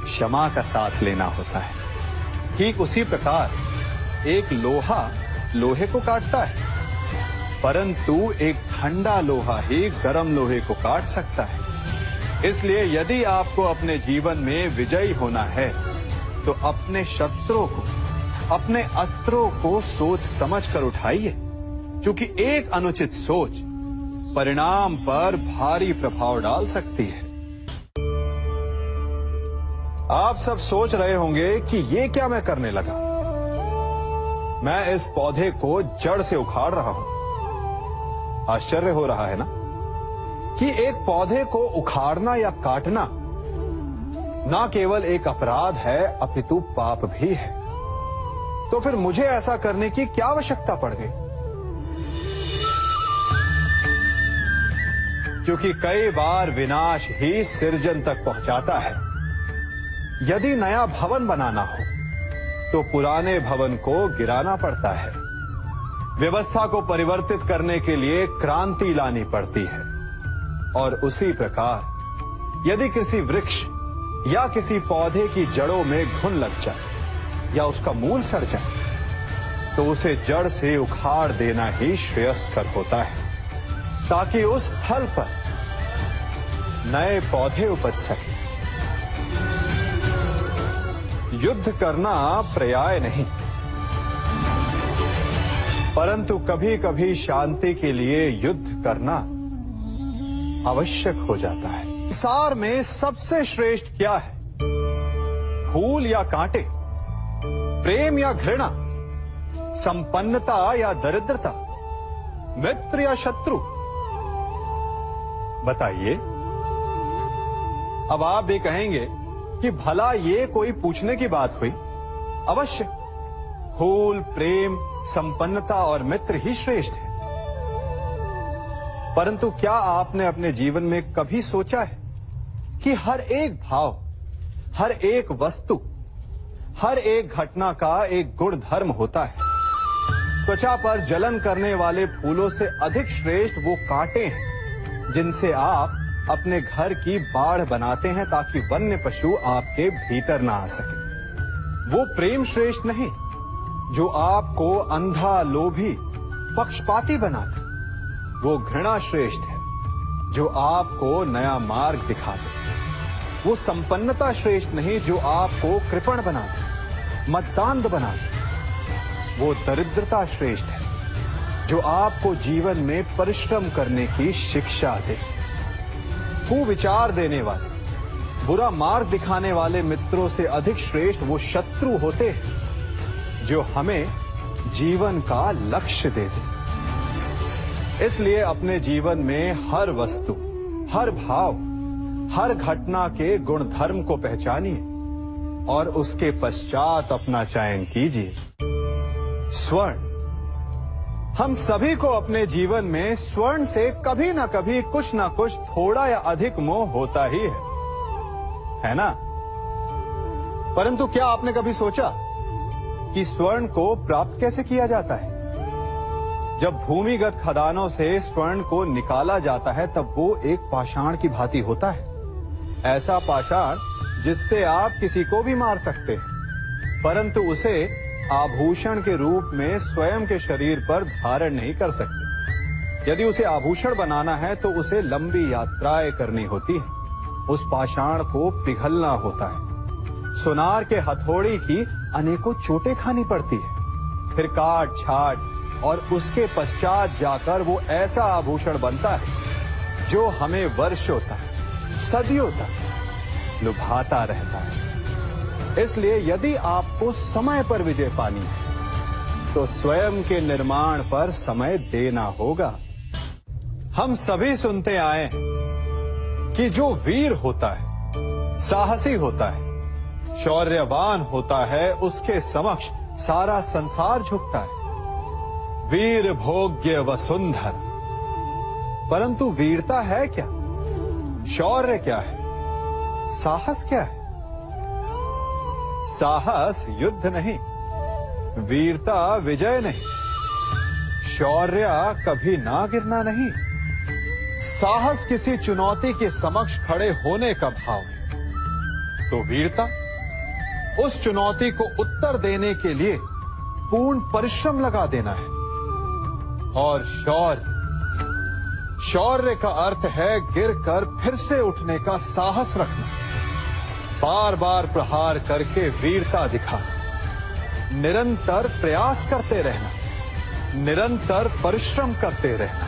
क्षमा का साथ लेना होता है। ठीक उसी प्रकार एक लोहा लोहे को काटता है, परंतु एक ठंडा लोहा ही गर्म लोहे को काट सकता है। इसलिए यदि आपको अपने जीवन में विजयी होना है तो अपने शस्त्रों को, अपने अस्त्रों को सोच समझ कर उठाइए, क्योंकि एक अनुचित सोच परिणाम पर भारी प्रभाव डाल सकती है। आप सब सोच रहे होंगे कि ये क्या मैं करने लगा। मैं इस पौधे को जड़ से उखाड़ रहा हूं। आश्चर्य हो रहा है ना कि एक पौधे को उखाड़ना या काटना ना केवल एक अपराध है अपितु पाप भी है। तो फिर मुझे ऐसा करने की क्या आवश्यकता पड़ गई? क्योंकि कई बार विनाश ही सृजन तक पहुंचाता है। यदि नया भवन बनाना हो तो पुराने भवन को गिराना पड़ता है। व्यवस्था को परिवर्तित करने के लिए क्रांति लानी पड़ती है। और उसी प्रकार यदि किसी वृक्ष या किसी पौधे की जड़ों में घुन लग जाए या उसका मूल सड़ जाए तो उसे जड़ से उखाड़ देना ही श्रेयस्कर होता है, ताकि उस स्थल पर नए पौधे उपज सके। युद्ध करना पर्याय नहीं, परंतु कभी कभी शांति के लिए युद्ध करना आवश्यक हो जाता है। संसार में सबसे श्रेष्ठ क्या है? फूल या कांटे, प्रेम या घृणा, संपन्नता या दरिद्रता, मित्र या शत्रु? बताइए। अब आप भी कहेंगे कि भला ये कोई पूछने की बात हुई? अवश्य, फूल, प्रेम, संपन्नता और मित्र ही श्रेष्ठ है। परंतु क्या आपने अपने जीवन में कभी सोचा है कि हर एक भाव, हर एक वस्तु, हर एक घटना का एक गुण धर्म होता है? त्वचा पर जलन करने वाले फूलों से अधिक श्रेष्ठ वो कांटे हैं जिनसे आप अपने घर की बाढ़ बनाते हैं ताकि वन्य पशु आपके भीतर ना आ सके। वो प्रेम श्रेष्ठ नहीं जो आपको अंधा, लोभी, पक्षपाती बनाते। वो घृणा श्रेष्ठ है जो आपको नया मार्ग दिखाते। वो संपन्नता श्रेष्ठ नहीं जो आपको कृपण बनाते, मद्दांध बनाते। वो दरिद्रता श्रेष्ठ है जो आपको जीवन में परिश्रम करने की शिक्षा दे। कुविचार देने वाले, बुरा मार्ग दिखाने वाले मित्रों से अधिक श्रेष्ठ वो शत्रु होते हैं जो हमें जीवन का लक्ष्य देते। इसलिए अपने जीवन में हर वस्तु, हर भाव, हर घटना के गुण धर्म को पहचानिए और उसके पश्चात अपना चयन कीजिए। स्वर्ण, हम सभी को अपने जीवन में स्वर्ण से कभी ना कभी कुछ ना कुछ थोड़ा या अधिक मोह होता ही है ना? परंतु क्या आपने कभी सोचा कि स्वर्ण को प्राप्त कैसे किया जाता है? जब भूमिगत खदानों से स्वर्ण को निकाला जाता है तब वो एक पाषाण की भांति होता है। ऐसा पाषाण जिससे आप किसी को भी मार सकते हैं, परंतु उसे आभूषण के रूप में स्वयं के शरीर पर धारण नहीं कर सकते। यदि उसे आभूषण बनाना है तो उसे लंबी यात्राएं करनी होती है। उस पाषाण को पिघलना होता है। सोनार के हथौड़ी की अनेकों चोटें खानी पड़ती है। फिर काट छाट और उसके पश्चात जाकर वो ऐसा आभूषण बनता है जो हमें वर्षों तक, सदियों तक लुभाता रहता है। इसलिए यदि आपको समय पर विजय पानी है तो स्वयं के निर्माण पर समय देना होगा। हम सभी सुनते आए हैं कि जो वीर होता है, साहसी होता है, शौर्यवान होता है, उसके समक्ष सारा संसार झुकता है। वीर भोग्य वसुंधर। परंतु वीरता है क्या? शौर्य क्या है? साहस क्या है? साहस युद्ध नहीं, वीरता विजय नहीं, शौर्य कभी ना गिरना नहीं। साहस किसी चुनौती के समक्ष खड़े होने का भाव है, तो वीरता उस चुनौती को उत्तर देने के लिए पूर्ण परिश्रम लगा देना है। और शौर्य का अर्थ है गिरकर फिर से उठने का साहस रखना, बार बार प्रहार करके वीरता दिखाना, निरंतर प्रयास करते रहना, निरंतर परिश्रम करते रहना।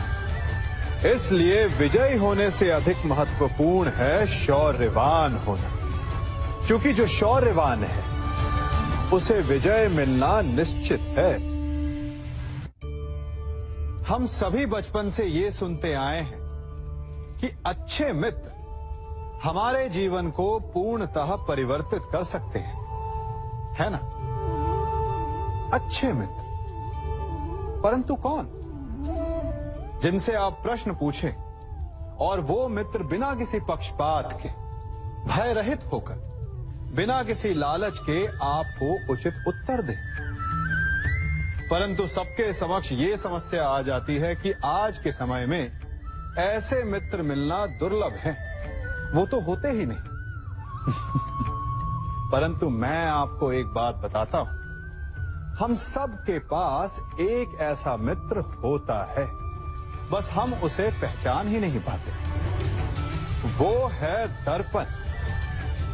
इसलिए विजयी होने से अधिक महत्वपूर्ण है शौर्यवान होना, क्योंकि जो शौर्यवान है उसे विजय मिलना निश्चित है। हम सभी बचपन से ये सुनते आए हैं कि अच्छे मित्र हमारे जीवन को पूर्णतः परिवर्तित कर सकते हैं, है ना? अच्छे मित्र, परंतु कौन? जिनसे आप प्रश्न पूछें और वो मित्र बिना किसी पक्षपात के, भय रहित होकर, बिना किसी लालच के आपको उचित उत्तर दे। परंतु सबके समक्ष ये समस्या आ जाती है कि आज के समय में ऐसे मित्र मिलना दुर्लभ है, वो तो होते ही नहीं। परंतु मैं आपको एक बात बताता हूं, हम सब के पास एक ऐसा मित्र होता है, बस हम उसे पहचान ही नहीं पाते। वो है दर्पण।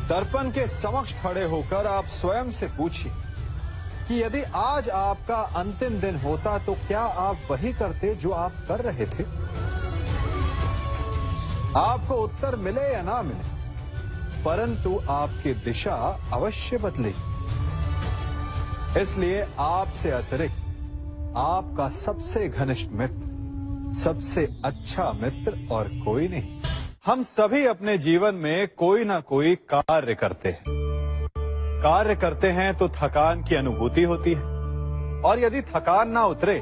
दर्पण के समक्ष खड़े होकर आप स्वयं से पूछिए कि यदि आज आपका अंतिम दिन होता तो क्या आप वही करते जो आप कर रहे थे? आपको उत्तर मिले या ना मिले, परंतु आपकी दिशा अवश्य बदलेगी। इसलिए आपसे अतिरिक्त आपका सबसे घनिष्ठ मित्र, सबसे अच्छा मित्र और कोई नहीं। हम सभी अपने जीवन में कोई ना कोई कार्य करते हैं। कार्य करते हैं तो थकान की अनुभूति होती है, और यदि थकान ना उतरे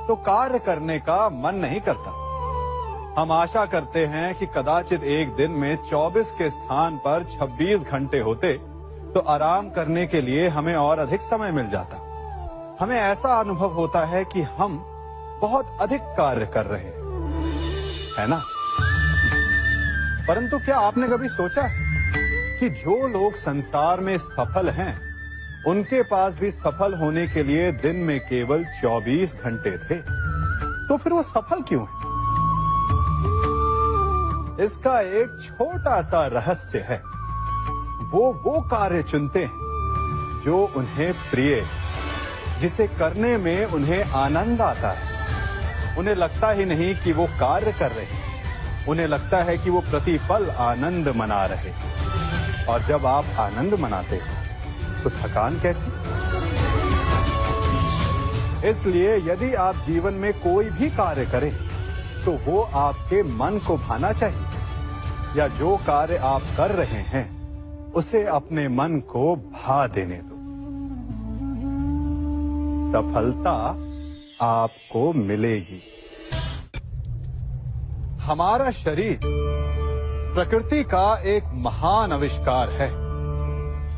तो कार्य करने का मन नहीं करता। हम आशा करते हैं कि कदाचित एक दिन में 24 के स्थान पर 26 घंटे होते तो आराम करने के लिए हमें और अधिक समय मिल जाता। हमें ऐसा अनुभव होता है कि हम बहुत अधिक कार्य कर रहे हैं, है ना? परंतु क्या आपने कभी सोचा है कि जो लोग संसार में सफल हैं, उनके पास भी सफल होने के लिए दिन में केवल 24 घंटे थे, तो फिर वो सफल क्यों है? इसका एक छोटा सा रहस्य है। वो कार्य चुनते हैं जो उन्हें प्रिय है, जिसे करने में उन्हें आनंद आता है। उन्हें लगता ही नहीं कि वो कार्य कर रहे हैं, उन्हें लगता है कि वो प्रतिपल आनंद मना रहे हैं। और जब आप आनंद मनाते हो तो थकान कैसी? इसलिए यदि आप जीवन में कोई भी कार्य करें तो वो आपके मन को भाना चाहिए, या जो कार्य आप कर रहे हैं उसे अपने मन को भा देने दो। सफलता आपको मिलेगी। हमारा शरीर प्रकृति का एक महान आविष्कार है।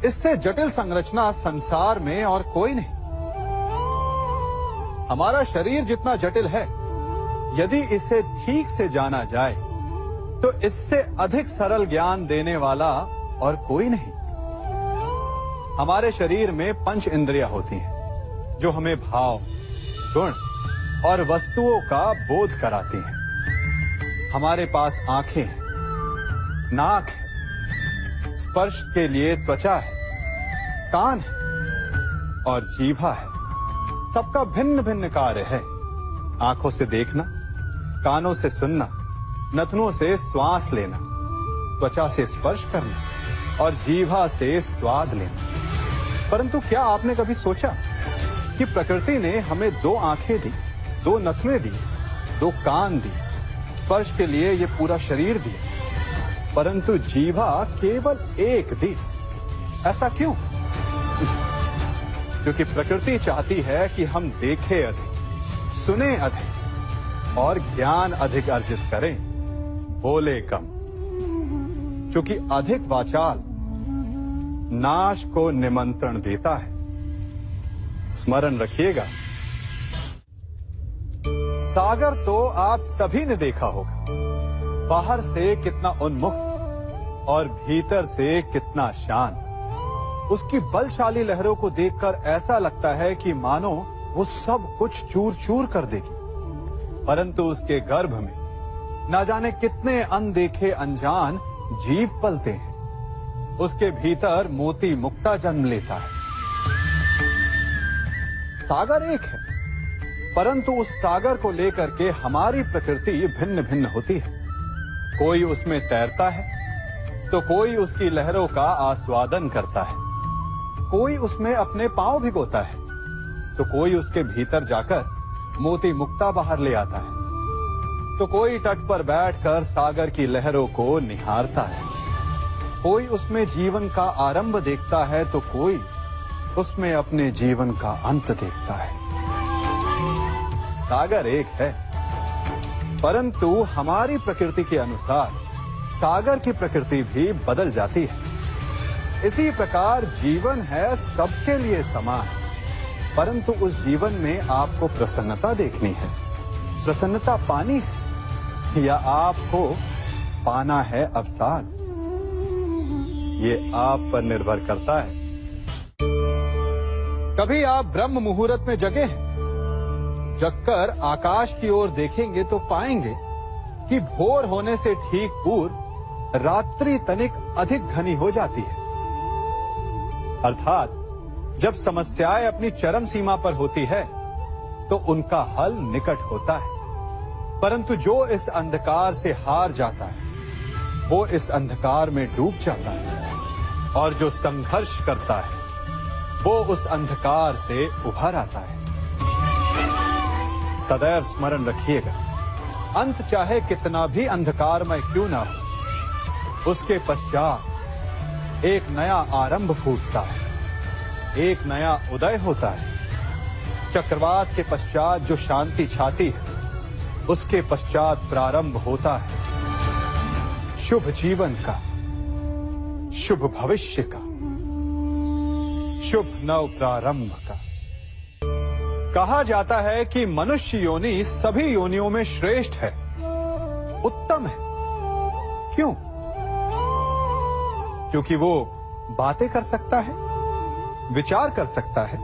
इससे जटिल संरचना संसार में और कोई नहीं। हमारा शरीर जितना जटिल है, यदि इसे ठीक से जाना जाए तो इससे अधिक सरल ज्ञान देने वाला और कोई नहीं। हमारे शरीर में 5 इंद्रियां होती हैं जो हमें भाव, गुण और वस्तुओं का बोध कराती हैं। हमारे पास आंखें हैं, नाक है, स्पर्श के लिए त्वचा है, कान है और जीभा है। सबका भिन्न भिन्न कार्य है। आंखों से देखना, कानों से सुनना, नथनों से श्वास लेना, त्वचा से स्पर्श करना और जीवा से स्वाद लेना। परंतु क्या आपने कभी सोचा कि प्रकृति ने हमें 2 आंखें दी, 2 नथुएं दी, 2 कान दी, स्पर्श के लिए ये पूरा शरीर दिया, परंतु जीवा केवल 1 दी? ऐसा क्यों? क्योंकि प्रकृति चाहती है कि हम देखें अधिक, सुने अधिक और ज्ञान अधिक अर्जित करें, बोले कम। क्योंकि अधिक वाचाल नाश को निमंत्रण देता है। स्मरण रखिएगा, सागर तो आप सभी ने देखा होगा, बाहर से कितना उन्मुक्त और भीतर से कितना शांत। उसकी बलशाली लहरों को देखकर ऐसा लगता है कि मानो वो सब कुछ चूर चूर कर देगी, परंतु उसके गर्भ में ना जाने कितने अनदेखे अनजान जीव पलते हैं। उसके भीतर मोती मुक्ता जन्म लेता है। सागर एक है, परंतु उस सागर को लेकर के हमारी प्रकृति भिन्न भिन्न होती है। कोई उसमें तैरता है तो कोई उसकी लहरों का आस्वादन करता है, कोई उसमें अपने पांव भिगोता है तो कोई उसके भीतर जाकर मोती मुक्ता बाहर ले आता है, तो कोई तट पर बैठकर सागर की लहरों को निहारता है, कोई उसमें जीवन का आरंभ देखता है तो कोई उसमें अपने जीवन का अंत देखता है। सागर एक है, परंतु हमारी प्रकृति के अनुसार सागर की प्रकृति भी बदल जाती है। इसी प्रकार जीवन है सबके लिए समान, परंतु उस जीवन में आपको प्रसन्नता देखनी है, प्रसन्नता पानी है, या आपको पाना है अवसाद, ये आप पर निर्भर करता है। कभी आप ब्रह्म मुहूर्त में जगे हैं? जगकर आकाश की ओर देखेंगे तो पाएंगे कि भोर होने से ठीक पूर्व रात्रि तनिक अधिक घनी हो जाती है। अर्थात जब समस्याएं अपनी चरम सीमा पर होती है तो उनका हल निकट होता है, परंतु जो इस अंधकार से हार जाता है वो इस अंधकार में डूब जाता है, और जो संघर्ष करता है वो उस अंधकार से उभर आता है। सदैव स्मरण रखिएगा, अंत चाहे कितना भी अंधकारमय क्यों ना हो, उसके पश्चात एक नया आरंभ फूटता है, एक नया उदय होता है। चक्रवात के पश्चात जो शांति छाती है, उसके पश्चात प्रारंभ होता है शुभ जीवन का, शुभ भविष्य का, शुभ नव प्रारंभ का। कहा जाता है कि मनुष्य योनि सभी योनियों में श्रेष्ठ है, उत्तम है। क्यों? क्योंकि वो बातें कर सकता है, विचार कर सकता है,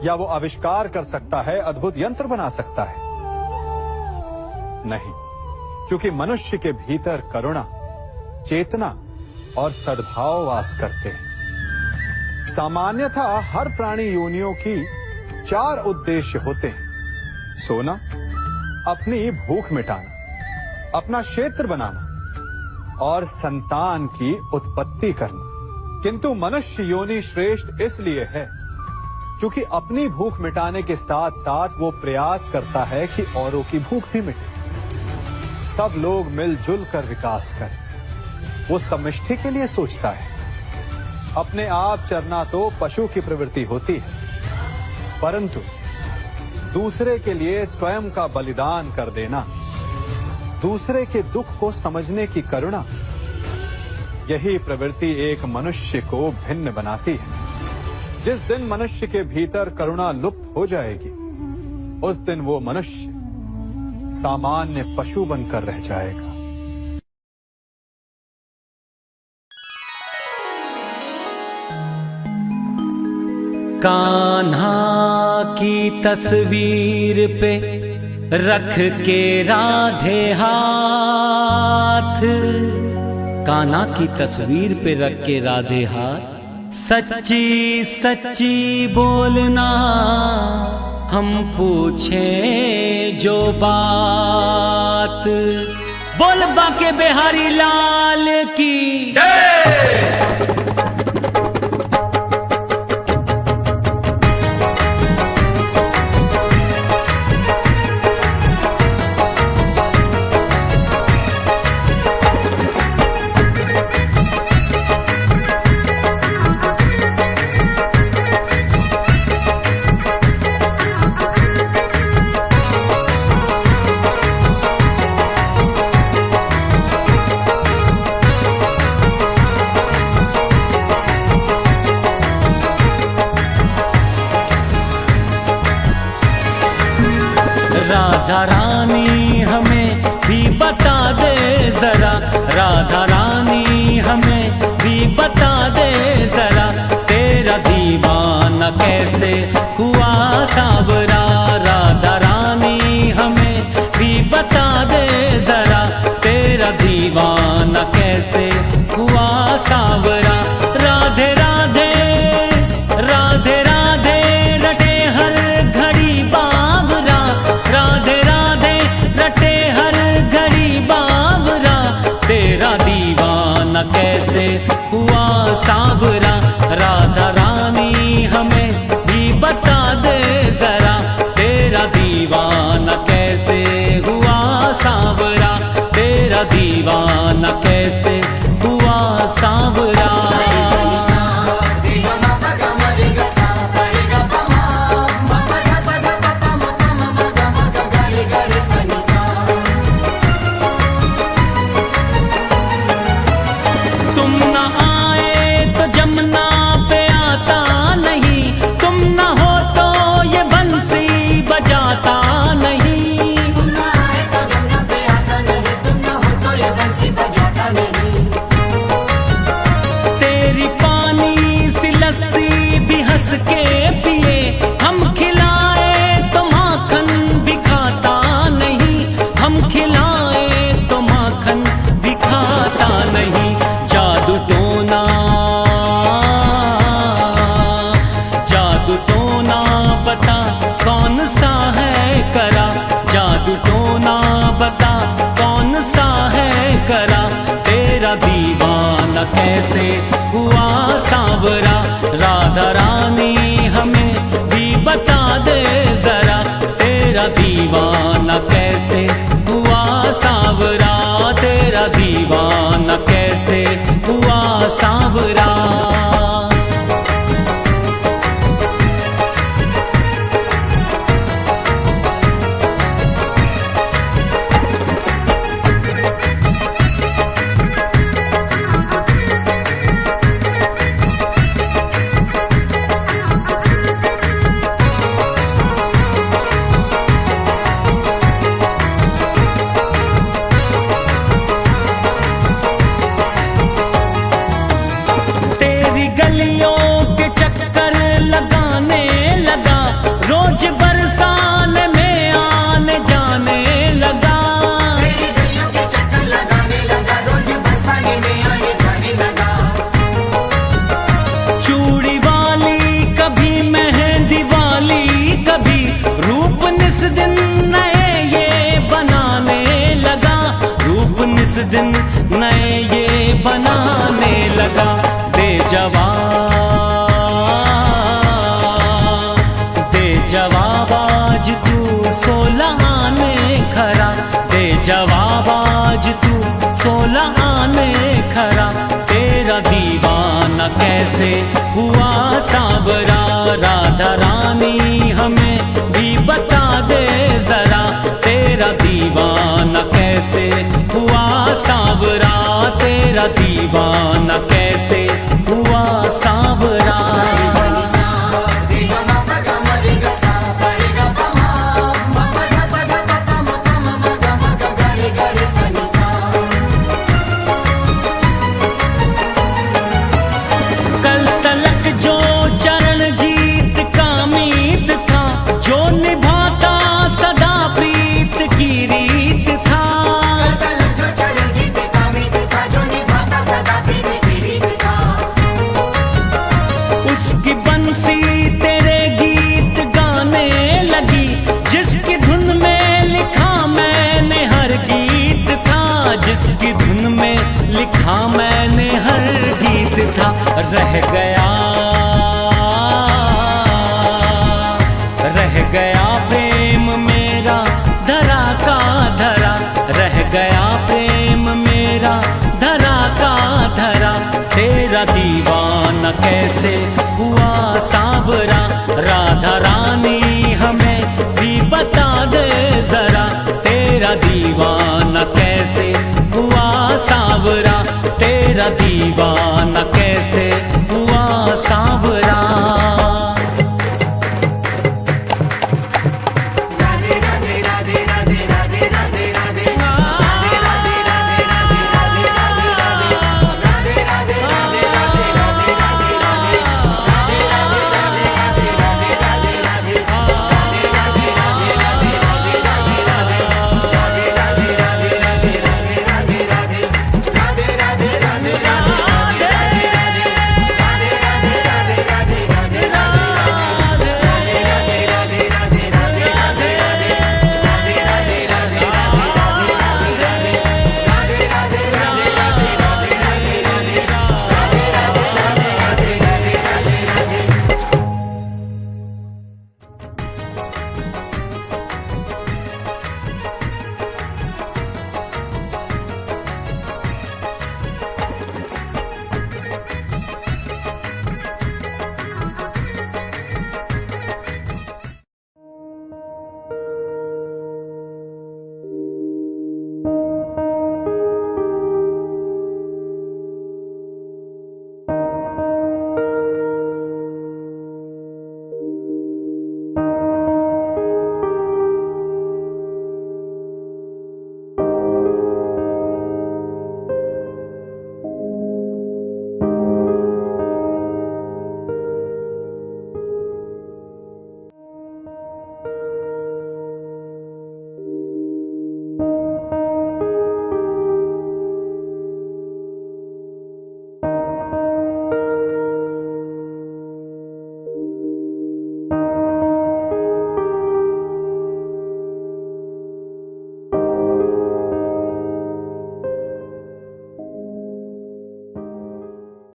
या वो आविष्कार कर सकता है, अद्भुत यंत्र बना सकता है? नहीं, क्योंकि मनुष्य के भीतर करुणा, चेतना और सद्भाव वास करते हैं। सामान्यतः हर प्राणी योनियों की 4 उद्देश्य होते हैं: सोना, अपनी भूख मिटाना, अपना क्षेत्र बनाना और संतान की उत्पत्ति करना। किंतु मनुष्य योनि श्रेष्ठ इसलिए है क्योंकि अपनी भूख मिटाने के साथ साथ वो प्रयास करता है कि औरों की भूख भी मिटे, सब लोग मिलजुल कर विकास करें। वो समष्टि के लिए सोचता है। अपने आप चरना तो पशु की प्रवृत्ति होती है, परंतु दूसरे के लिए स्वयं का बलिदान कर देना, दूसरे के दुख को समझने की करुणा, यही प्रवृत्ति एक मनुष्य को भिन्न बनाती है। जिस दिन मनुष्य के भीतर करुणा लुप्त हो जाएगी, उस दिन वो मनुष्य सामान्य पशु बनकर रह जाएगा। कान्हा की तस्वीर पे रख के राधे हाथ, कान्हा की तस्वीर पे रख के राधे हाथ, सच्ची सच्ची बोलना, हम पूछे जो बात, बोल बाके बिहारी लाल की जय। राधा रानी हमें भी बता दे जरा, राधा रानी हमें भी बता दे जरा, तेरा दीवाना कैसे हुआ सावरा। राधा रानी हमें भी बता दे जरा, तेरा दीवाना कैसे हुआ सावरा। राधे राधे राधे राधे रटे हर घड़ी बावरा, राधे राधे रटे हर घड़ी बावरा, तेरा दीवाना कैसे हुआ सावरा। राधा रानी हमें भी बता दे जरा, तेरा दीवाना कैसे हुआ सावरा, तेरा दीवाना कैसे हुआ सावरा। के पिए हम खिलाए तो माखन भी खाता नहीं, हम खिलाए तो माखन भी खाता नहीं। जादू टोना बता कौन सा है करा, जादू टोना बता कौन सा है करा, तेरा दीवाना कैसे हुआ सावरा। राधा रानी हमें भी बता दे जरा, तेरा दीवाना कैसे हुआ सावरा, तेरा दीवाना कैसे हुआ सावरा। गलियों के चक्कर लगाने लगा, रोज बरसाने में आने जाने लगा, गलियों के चक्कर लगाने लगा, रोज बरसाने में आने जाने लगा। चूड़ी वाली कभी मेहंदी वाली, कभी रूप निस दिन नए ये बनाने लगा, रूप निस दिन नए ये बनाने लगा। दे जवाब आज तू 16 आने खरा, दे जवाब आज तू 16 आने खरा, तेरा दीवाना कैसे हुआ सावरा। राधा रानी हमें भी बता दे जरा, तेरा दीवाना कैसे हुआ सावरा, तेरा दीवाना कैसे हुआ सावरा। कल तलक जो चरण जीत का मीत था, जो निभाता सदा प्रीत की रीत था, कल तलक जो चरण जीत का मीत था, जो निभाता सदा प्रीत की रीत रह गया प्रेम मेरा धरा का धरा, रह गया प्रेम मेरा धरा का धरा। तेरा दीवाना कैसे हुआ सांवरा, राधा रानी हमें भी बता दे जरा। तेरा दीवाना कैसे हुआ सांवरा, तेरा दीवाना